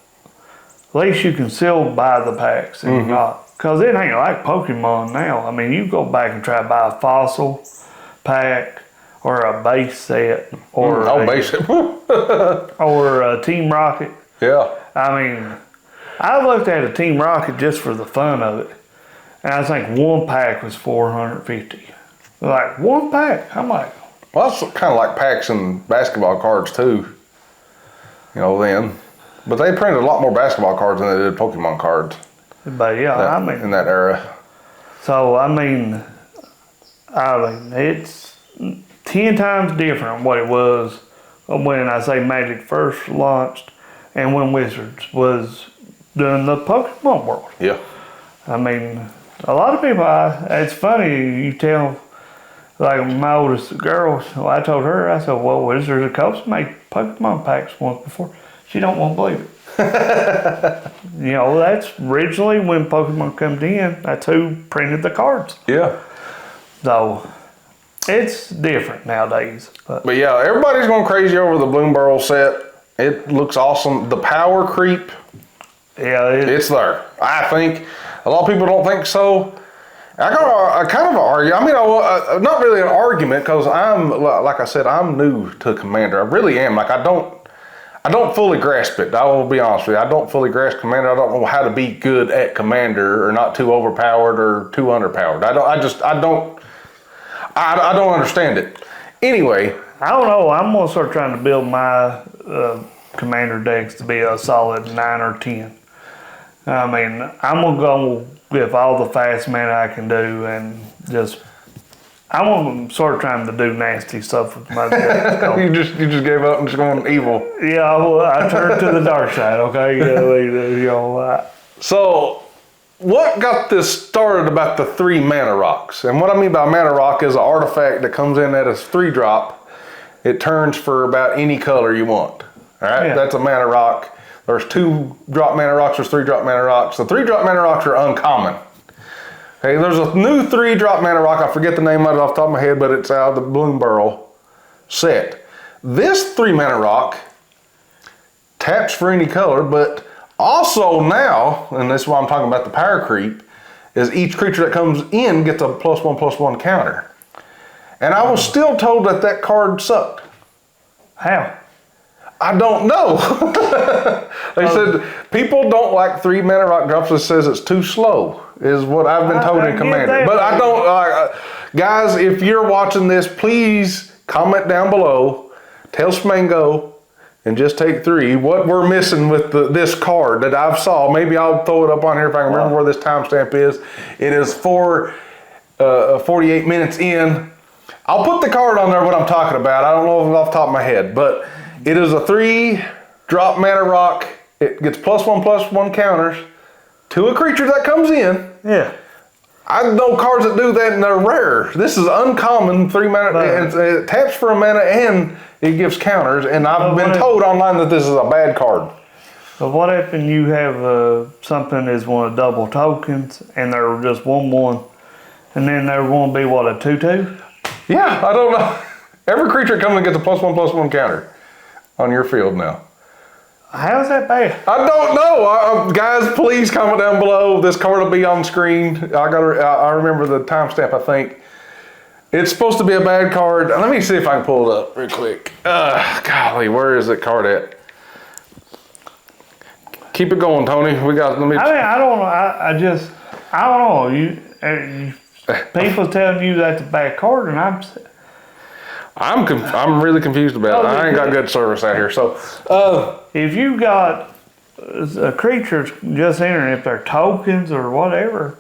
at least you can still buy the packs and not, because it ain't like Pokemon now. I mean, you go back and try to buy a fossil pack or a base set or or a Team Rocket. Yeah. I mean, I looked at a Team Rocket just for the fun of it, and I think one pack was $450. Like one pack, I'm like, well, that's kind of like packs and basketball cards too. You know, then, but they printed a lot more basketball cards than they did Pokemon cards. But yeah, I mean, in that era. So I mean, it's 10 times different what it was when I say Magic first launched and when Wizards was doing the Pokemon world. Yeah. I mean, a lot of people, it's funny, you tell, like my oldest girl, I told her, I said, well, Wizards of the Coast made Pokemon packs once before. She don't want to believe it. You know, that's originally when Pokemon comes in, that's who printed the cards. Yeah. So, it's different nowadays. But yeah, everybody's going crazy over the Bloomburrow set. It looks awesome. The power creep, yeah, it's there. I think a lot of people don't think so. I kind of argue. I mean, not really an argument because like I said, I'm new to Commander. I really am. Like I don't fully grasp it. I will be honest with you. I don't fully grasp Commander. I don't know how to be good at Commander or not too overpowered or too underpowered. I don't understand it. Anyway. I don't know. I'm going to start trying to build my Commander decks to be a solid 9 or 10. I mean, I'm going to go with all the fast mana I can do and just... I'm going to start trying to do nasty stuff with my decks. you just gave up and just going evil. Yeah, well, I turned to the dark side, okay? So, what got this started about the 3 mana rocks? And what I mean by mana rock is an artifact that comes in at a 3-drop. It turns for about any color you want. All right, That's a mana rock. There's 2-drop mana rocks, there's 3-drop mana rocks. The 3-drop mana rocks are uncommon. Okay, there's a new 3-drop mana rock. I forget the name of it off the top of my head, but it's out of the Bloomburrow set. This 3 mana rock taps for any color, but also now, and this is why I'm talking about the power creep, is each creature that comes in gets a +1/+1 counter. And I was still told that card sucked. How? I don't know. They said people don't like 3 mana rock drops. It says it's too slow, is what I've been told in Commander. But I don't, guys, if you're watching this, please comment down below, tell Smango, and just take 3 what we're missing with this card that I've saw. Maybe I'll throw it up on here if I can remember where this timestamp is. It is 48 minutes in. I'll put the card on there what I'm talking about. I don't know if it's off the top of my head, but it is a 3-drop mana rock. It gets +1/+1 counters to a creature that comes in. Yeah. I know cards that do that and they're rare. This is uncommon 3 mana. It taps for a mana and it gives counters. And I've been told online that this is a bad card. But what if you have something is one of double tokens and they're just 1/1, and then they're going to be what, a 2/2? Yeah, I don't know. Every creature comes and gets a +1/+1 counter on your field now. How's that bad? I don't know. Guys, please comment down below. This card will be on screen. I remember the timestamp, I think. It's supposed to be a bad card. Let me see if I can pull it up real quick. Golly, where is that card at? Keep it going, Tony. I mean, I don't know. I don't know. People telling you that's a bad card, and I'm really confused about it. I ain't got good service out here. So, if you got a creature just entering, if they're tokens or whatever,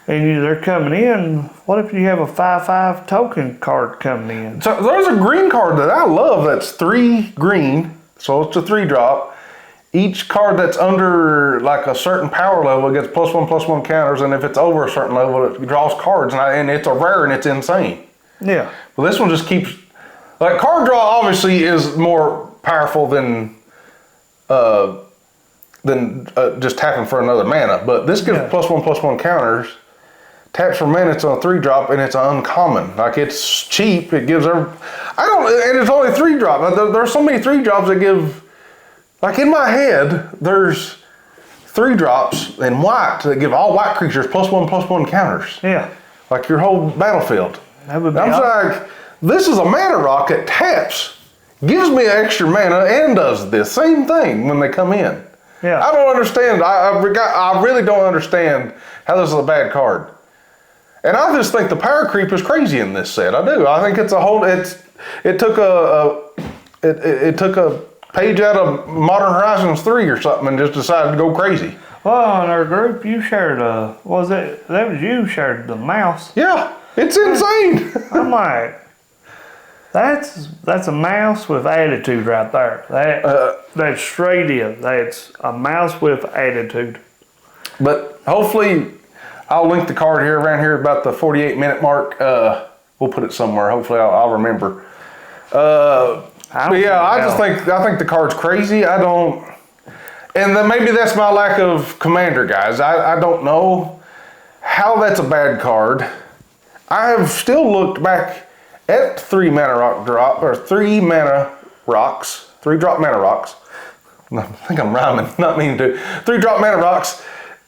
and they're coming in, what if you have a 5/5 token card coming in? So there's a green card that I love that's 3 green, so it's a 3-drop. Each card that's under like a certain power level gets +1/+1 counters, and if it's over a certain level, it draws cards, and it's a rare and it's insane. Yeah. Well, this one just keeps, like, card draw obviously is more powerful than just tapping for another mana, but this gives +1/+1 counters taps for mana, it's on a 3-drop, and it's uncommon. Like, it's cheap. It gives and it's only 3-drop. There's so many 3-drops that give, like in my head, there's 3-drops in white that give all white creatures +1/+1 counters. Yeah. Like your whole battlefield. That would be I'm like, this is a mana rock that taps, gives me extra mana, and does the same thing when they come in. Yeah. I don't understand. I really don't understand how this is a bad card. And I just think the power creep is crazy in this set. I do. I think it's a whole. It took a page out of Modern Horizons 3 or something and just decided to go crazy. Well, in our group, you shared that was you shared the mouse. Yeah, it's insane. I'm like, that's a mouse with attitude right there. That's straight in. That's a mouse with attitude. But hopefully, I'll link the card here around here about the 48-minute mark. We'll put it somewhere. Hopefully, I'll remember. I think the card's crazy. And then maybe that's my lack of commander, guys. I don't know how that's a bad card. I have still looked back at 3-drop mana rocks. I think I'm rhyming, not meaning to. 3-drop mana rocks.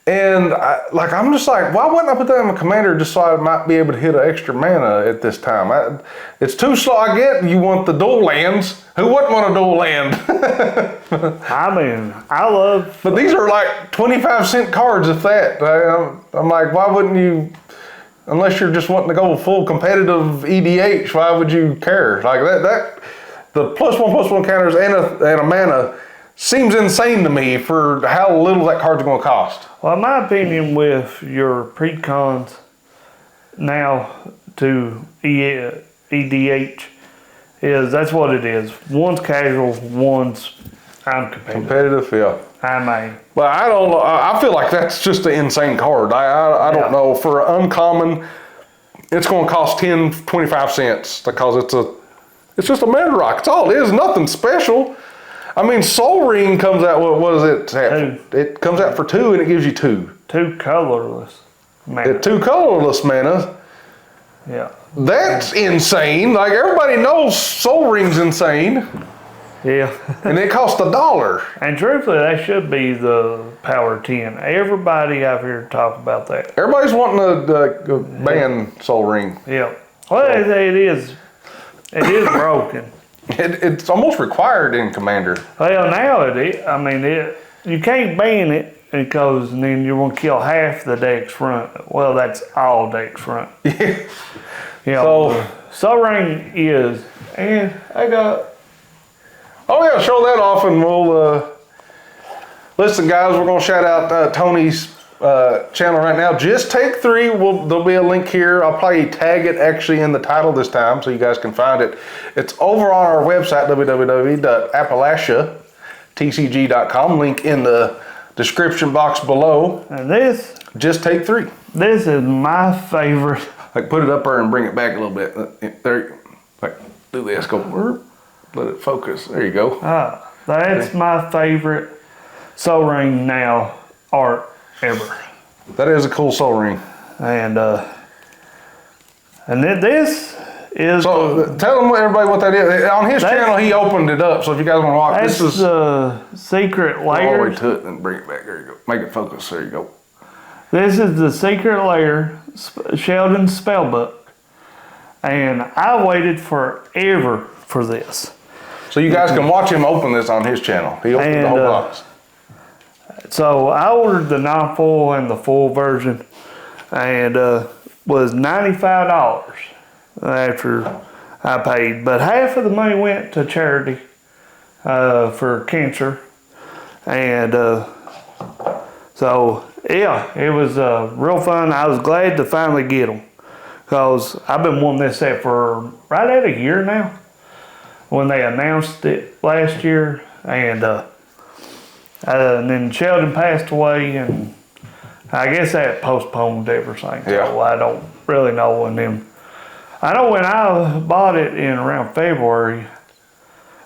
And I'm just like, why wouldn't I put that in my commander just so I might be able to hit an extra mana at this time? It's too slow. I get you want the dual lands. Who wouldn't want a dual land? I mean, I love... But these are like 25-cent cards, if that. I'm like, why wouldn't you... Unless you're just wanting to go full competitive EDH, why would you care? Like that the +1/+1 counters and a mana seems insane to me for how little that card's going to cost. Well, in my opinion, with your precons now to EDH, that's what it is. One's casual, one's I'm competitive. Yeah. I mean. But I don't know. I feel like that's just an insane card. I don't know. For an uncommon, it's going to cost 10-25 cents because it's just a mana rock. It's all it is. Nothing special. I mean, Soul Ring comes out, what is it? It comes out for 2 and it gives you 2. 2 colorless mana. 2 colorless mana. Yeah. That's insane. Like, everybody knows Soul Ring's insane. Yeah. And it costs $1. And truthfully, that should be the power 10. Everybody out here talk about that. Everybody's wanting to ban Soul Ring. Yeah. Well, it is broken. It's almost required in Commander. Well, now it is. I mean, you can't ban it because then you want to kill half the deck's front. Well, that's all deck's front. Yeah. So Soul Ring is, and I got. Oh yeah, show that off, and we'll listen, guys. We're gonna shout out Tony's channel right now. Just Take 3. There'll be a link here. I'll probably tag it actually in the title this time so you guys can find it. It's over on our website, www.AppalachiaTCG.com. Link in the description box below. And this. Just Take 3. This is my favorite. Like, put it up there and bring it back a little bit. There, like, do this. Go. Let it focus. There you go. That's my favorite Soul Ring now art ever. That is a cool Soul Ring. And then this is. So tell them everybody what that is. On his channel, he opened it up. So if you guys want to watch, this is the secret layer. All the way to it and bring it back. There you go. Make it focus. There you go. This is the secret layer, Sheldon's spellbook, and I waited forever for this. So you guys can watch him open this on his channel. He opened the whole box. So I ordered the non-full and the full version, and was $95 after I paid. But half of the money went to charity for cancer, and so yeah, it was real fun. I was glad to finally get them because I've been wanting this set for right at a year now. When they announced it last year, and then Sheldon passed away, and I guess that postponed everything. Yeah. So I don't really know. And then I know when I bought it in around February.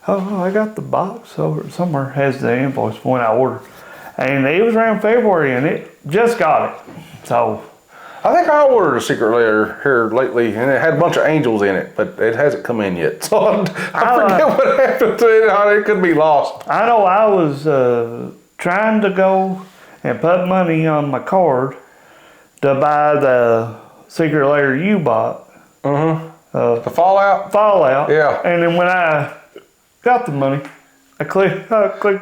Oh, I got the box over somewhere. Has the invoice when I ordered, and it was around February, and it just got it. So I think I ordered a secret lair here lately, and it had a bunch of angels in it, but it hasn't come in yet. So I forget what happened to it. How it could be lost. I know I was trying to go and put money on my card to buy the secret lair you bought. The Fallout? Fallout. Yeah. And then when I got the money, I clicked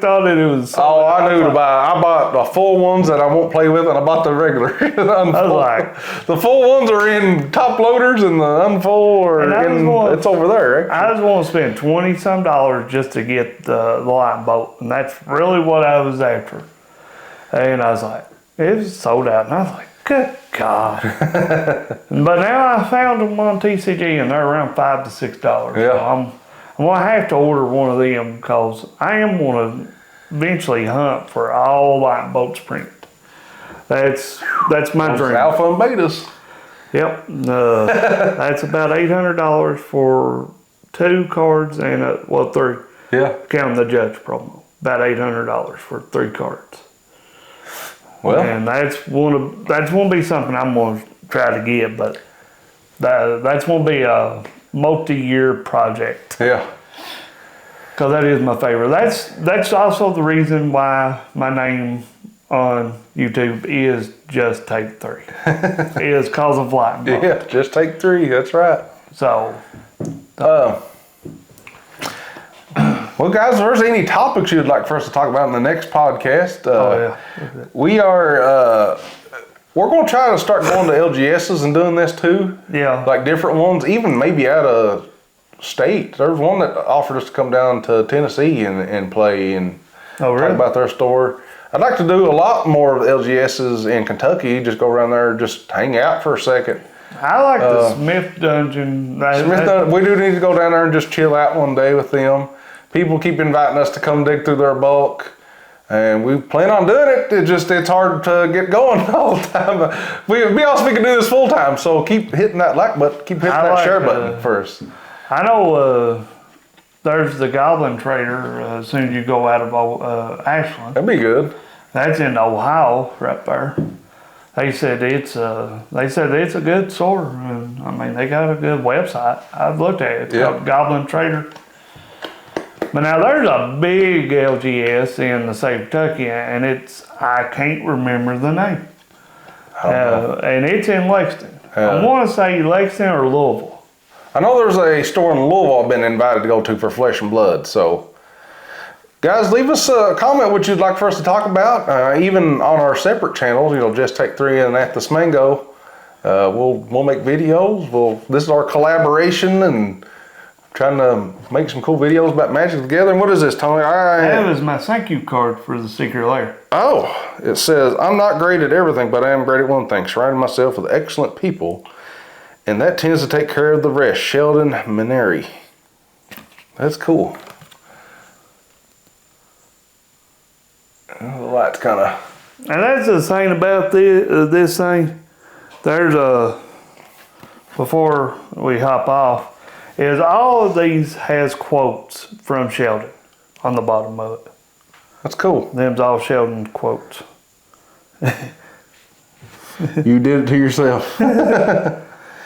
on it. It was. Oh, I knew to buy. I bought the full ones that I won't play with, and I bought the regular. I was like, the full ones are in top loaders, and the unfull it's over there. I just want to spend $20-some just to get the light boat, and that's really what I was after. And I was like, it was sold out, and I was like, good God. But now I found them on TCG, and they're around $5 to $6. Yeah. So I'm going to have to order one of them because I am going to eventually hunt for all light boats printed. That's my dream. Alpha and betas. Yep. That's about $800 for 2 cards and 3. Yeah. Counting the judge promo. About $800 for 3 cards. Well, and that's going to be something I'm going to try to get, but that's going to be a multi-year project. Yeah. Because that is my favorite. That's also the reason why my name on YouTube is Just Take 3. Is cause of lightning. Yeah, Just Take 3. That's right. So. Well, guys, if there's any topics you'd like for us to talk about in the next podcast, we are. We're going to try to start going to LGSs and doing this too. Yeah. Like different ones, even maybe out of state. There was one that offered us to come down to Tennessee and play and talk about their store. I'd like to do a lot more of LGSs in Kentucky. Just go around there, just hang out for a second. I like the Smith Dungeon. We do need to go down there and just chill out one day with them. People keep inviting us to come dig through their bulk. And we plan on doing it. It's hard to get going all the time. We can do this full time. So keep hitting that like button. Keep hitting that share button first. I know there's the Goblin Trader as soon as you go out of Ashland. That'd be good. That's in Ohio, right there. They said it's a good store. And, I mean, they got a good website. I've looked at it. It's called Goblin Trader. But now there's a big LGS in the state of Kentucky, and I can't remember the name. And it's in Lexington. I want to say Lexington or Louisville. I know there's a store in Louisville I've been invited to go to for Flesh and Blood. So, guys, leave us a comment what you'd like for us to talk about. Even on our separate channels, Just Take 3 and at the Smango. We'll make videos. This is our collaboration and trying to make some cool videos about Magic together. And what is this, Tony? That was my thank you card for the secret lair. Oh, it says, I'm not great at everything, but I am great at one thing, surrounding myself with excellent people, and that tends to take care of the rest. Sheldon Maneri. That's cool. The light's kind of... And that's the thing about this thing. There's before we hop off, is all of these has quotes from Sheldon on the bottom of it. That's cool. Them's all Sheldon quotes. You did it to yourself.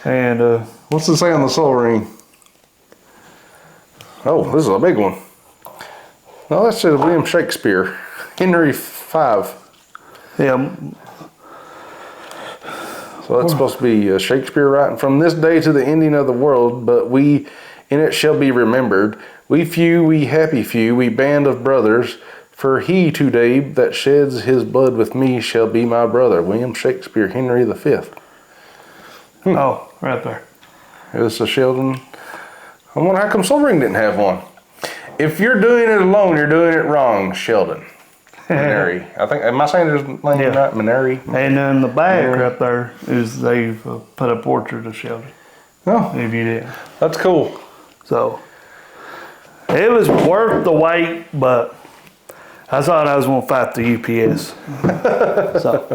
And what's it say on the soul ring? Oh, this is a big one. No, that says William Shakespeare, Henry V. Yeah. So that's supposed to be Shakespeare writing, from this day to the ending of the world, but we in it shall be remembered. We few, we happy few, we band of brothers, for he today that sheds his blood with me shall be my brother. William Shakespeare, Henry V. Oh, right there. It's a Sheldon. I wonder how come Soul Ring didn't have one. If you're doing it alone, you're doing it wrong, Sheldon. Maneri. I think, am I saying his name right? Maneri. And then the back right there is they've put a portrait of Sheldon. Oh, if you did. That's cool. So it was worth the wait, but I thought I was going to fight the UPS. So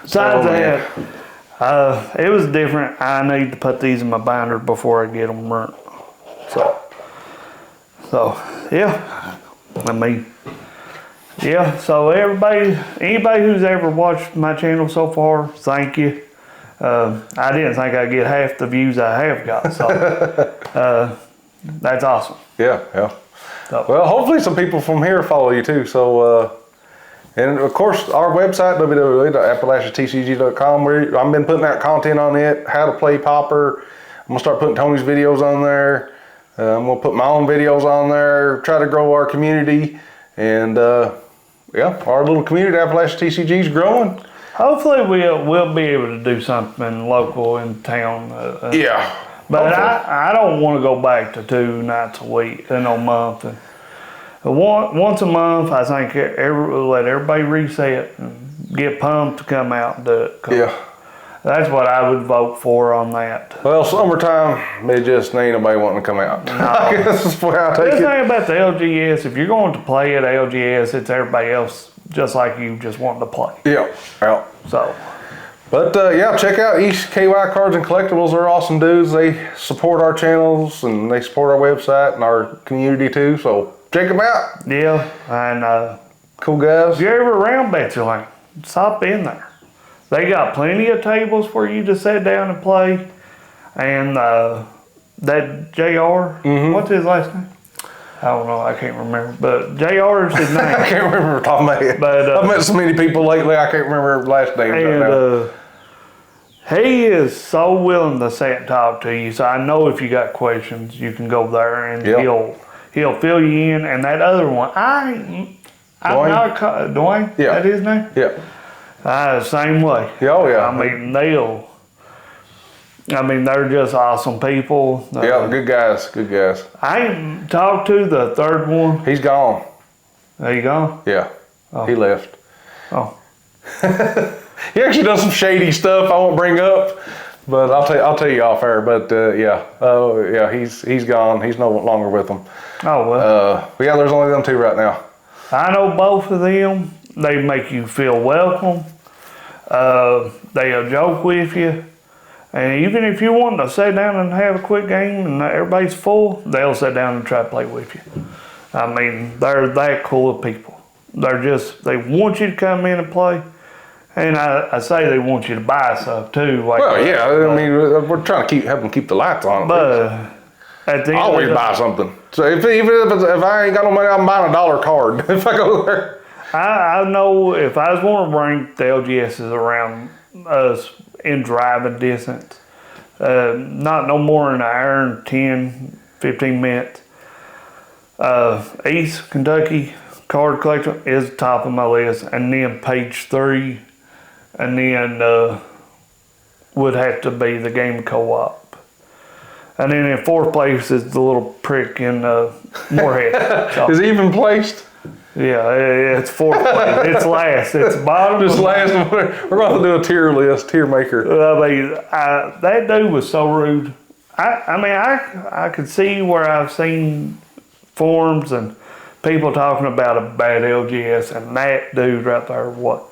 besides that, it was different. I need to put these in my binder before I get them burnt. So yeah, I mean. Yeah, so anybody who's ever watched my channel so far, thank you. I didn't think I'd get half the views I have got, so that's awesome. Yeah. So, Well, hopefully some people from here follow you too. So, and of course, our website, www.AppalachiaTCG.com, where I've been putting out content on it, how to play Pauper. I'm going to start putting Tony's videos on there. I'm going to put my own videos on there, try to grow our community. And yeah, our little community, AppalachiaTCG, is growing. hopefully we'll be able to do something local in town. Yeah. But I don't want to go back to 2 nights a week in a month. And once a month, I think let everybody reset and get pumped to come out and do it. Yeah. That's what I would vote for on that. Well, summertime, it just ain't nobody wanting to come out. No. I guess that's the way I take The it. thing about the LGS, if you're going to play at LGS, it's everybody else just like you just wanting to play. Yeah. So, But yeah, check out East KY Cards and Collectibles. They're awesome dudes. They support our channels and they support our website and our community too. So check them out. yeah, and Cool guys. if you're ever around Betsy Lane, stop in there. They got plenty of tables for you to sit down and play. And that JR, what's his last name? I don't know, I can't remember. But JR is his name. I can't remember off the top of my head. But, I've met so many people lately, I can't remember their last names right now. And he is so willing to sit and talk to you. So I know if you got questions, you can go there and he'll fill you in. And that other one, I'm not Dwayne. Yeah. That his name? Yeah. Same way. Oh yeah. I mean, they're just awesome people. Yeah, good guys. Good guys. I ain't talked to the third one. He's gone. There you go. Yeah. Oh. He left. Oh, He actually does some shady stuff I won't bring up, but I'll tell you off air. But yeah, he's gone. He's no longer with them. oh well. But yeah, there's only them 2 right now. I know both of them. They make you feel welcome. They'll joke with you. And even if you want to sit down and have a quick game and everybody's full, they'll sit down and try to play with you. I mean, they're that cool of people. They want you to come in and play. And I say they want you to buy stuff too. Well, yeah, I mean, we're trying to help them keep the lights on. But at the end always buy something. So even if I ain't got no money, I'm buying a $1 card if I go there. I know if I was want to bring the LGSs around us in driving distance, not no more than an hour and 10, 15 minutes. East Kentucky card collection is top of my list, and then page 3, and then would have to be the game co-op. And then in 4th place is the little prick in Moorhead. So, Is he even placed? yeah, it's 4th place. It's last. It's bottom. Just last one. We're going to do a tier list, tier maker. I mean, that dude was so rude. I could see where I've seen forums and people talking about a bad LGS, and that dude right there, what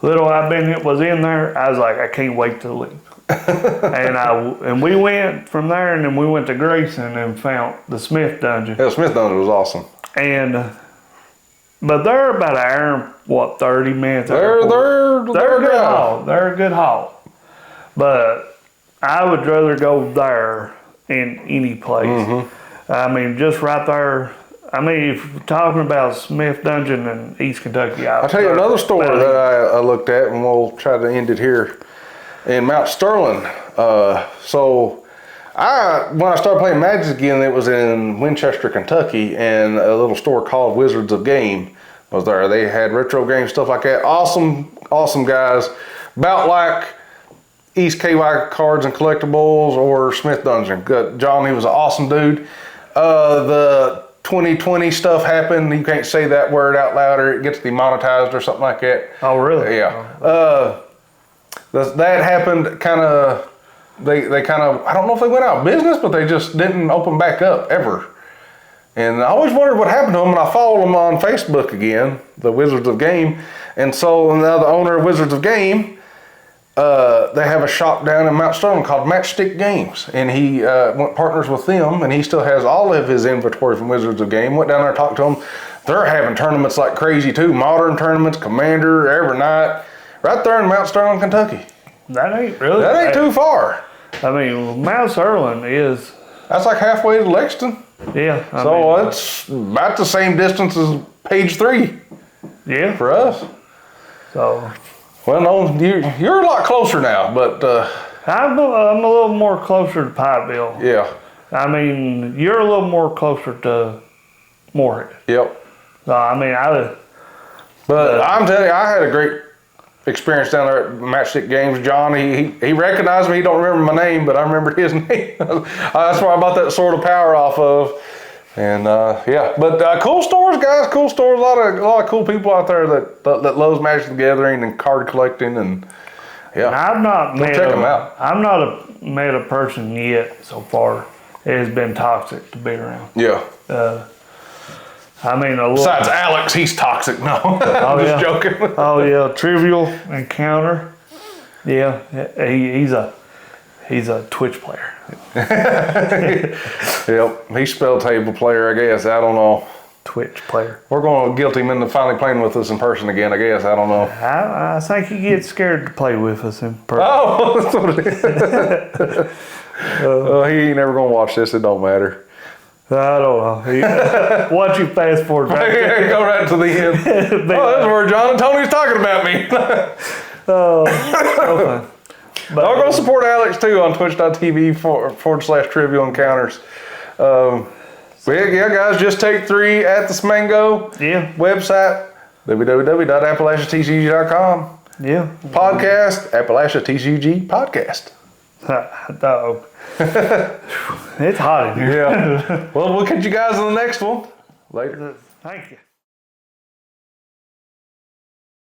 little I've been was in there, I was like, I can't wait to leave. and we went from there, and then we went to Grayson and found the Smith Dungeon. Yeah, Smith Dungeon was awesome. But they're about an hour, 30 minutes. They're a good haul. They're a good haul. But I would rather go there in any place. I mean, just right there. I mean, if we're talking about Smith Dungeon in East Kentucky, I'll tell you another store that I looked at, and we'll try to end it here. In Mount Sterling. So when I started playing Magic again, it was in Winchester, Kentucky, and a little store called Wizards of Game was there. They had retro games, stuff like that. Awesome guys. About like East KY Cards and Collectibles or Smith Dungeon. Good. John, he was an awesome dude. The 2020 stuff happened. You can't say that word out loud or it gets demonetized or something like that. Oh, really? Yeah. That happened kind of, they kind of, I don't know if they went out of business, but they just didn't open back up ever. And I always wondered what happened to them, and I followed them on Facebook again, the Wizards of Game. And so now the owner of Wizards of Game, they have a shop down in Mount Sterling called Matchstick Games. And he went partners with them, and he still has all of his inventory from Wizards of Game. Went down there and talked to them. They're having tournaments like crazy too, modern tournaments, Commander, every night. Right there in Mount Sterling, Kentucky. That ain't really. That ain't bad. too far. I mean, Mouse Erland is. That's like halfway to Lexington. Yeah. So it's about the same distance as page 3 Yeah. for us. So. Well, no, you're a lot closer now, but I'm a little more closer to Pikeville. yeah. I mean, you're a little more closer to Moorhead. Yep. So, I mean, But I'm telling you, I had a great experience down there at Matchstick Games. John, he recognized me. He don't remember my name, but I remembered his name. That's where I bought that Sword of Power off of. And yeah, but cool stores, guys. Cool stores. A lot of cool people out there that loves Magic the Gathering and card collecting, and yeah. I've not met check them out. I've not met a person yet so far. It has been toxic to be around. Yeah. I mean, a little. Besides Alex, he's toxic. No, I'm just joking. Oh yeah, Trivial Encounter. Yeah, he's a Twitch player. Yep, he's spelltable player, I guess. I don't know. Twitch player. We're going to guilt him into finally playing with us in person again, I guess. I don't know. I think he gets scared to play with us in person. Oh, that's what it is. He ain't never going to watch this. It don't matter. I don't know. Once you fast forward right there. Go right to the end. That's where John and Tony's talking about me. Okay. But I'll go support Alex too on twitch.tv/Trivial Encounters. Yeah, guys, just take 3 at the Smango website, www.AppalachiaTCG.com. Yeah. Podcast, AppalachiaTCG Podcast. Dog. It's hot in here. Yeah. Well, we'll catch you guys in the next one. Later. Thank you.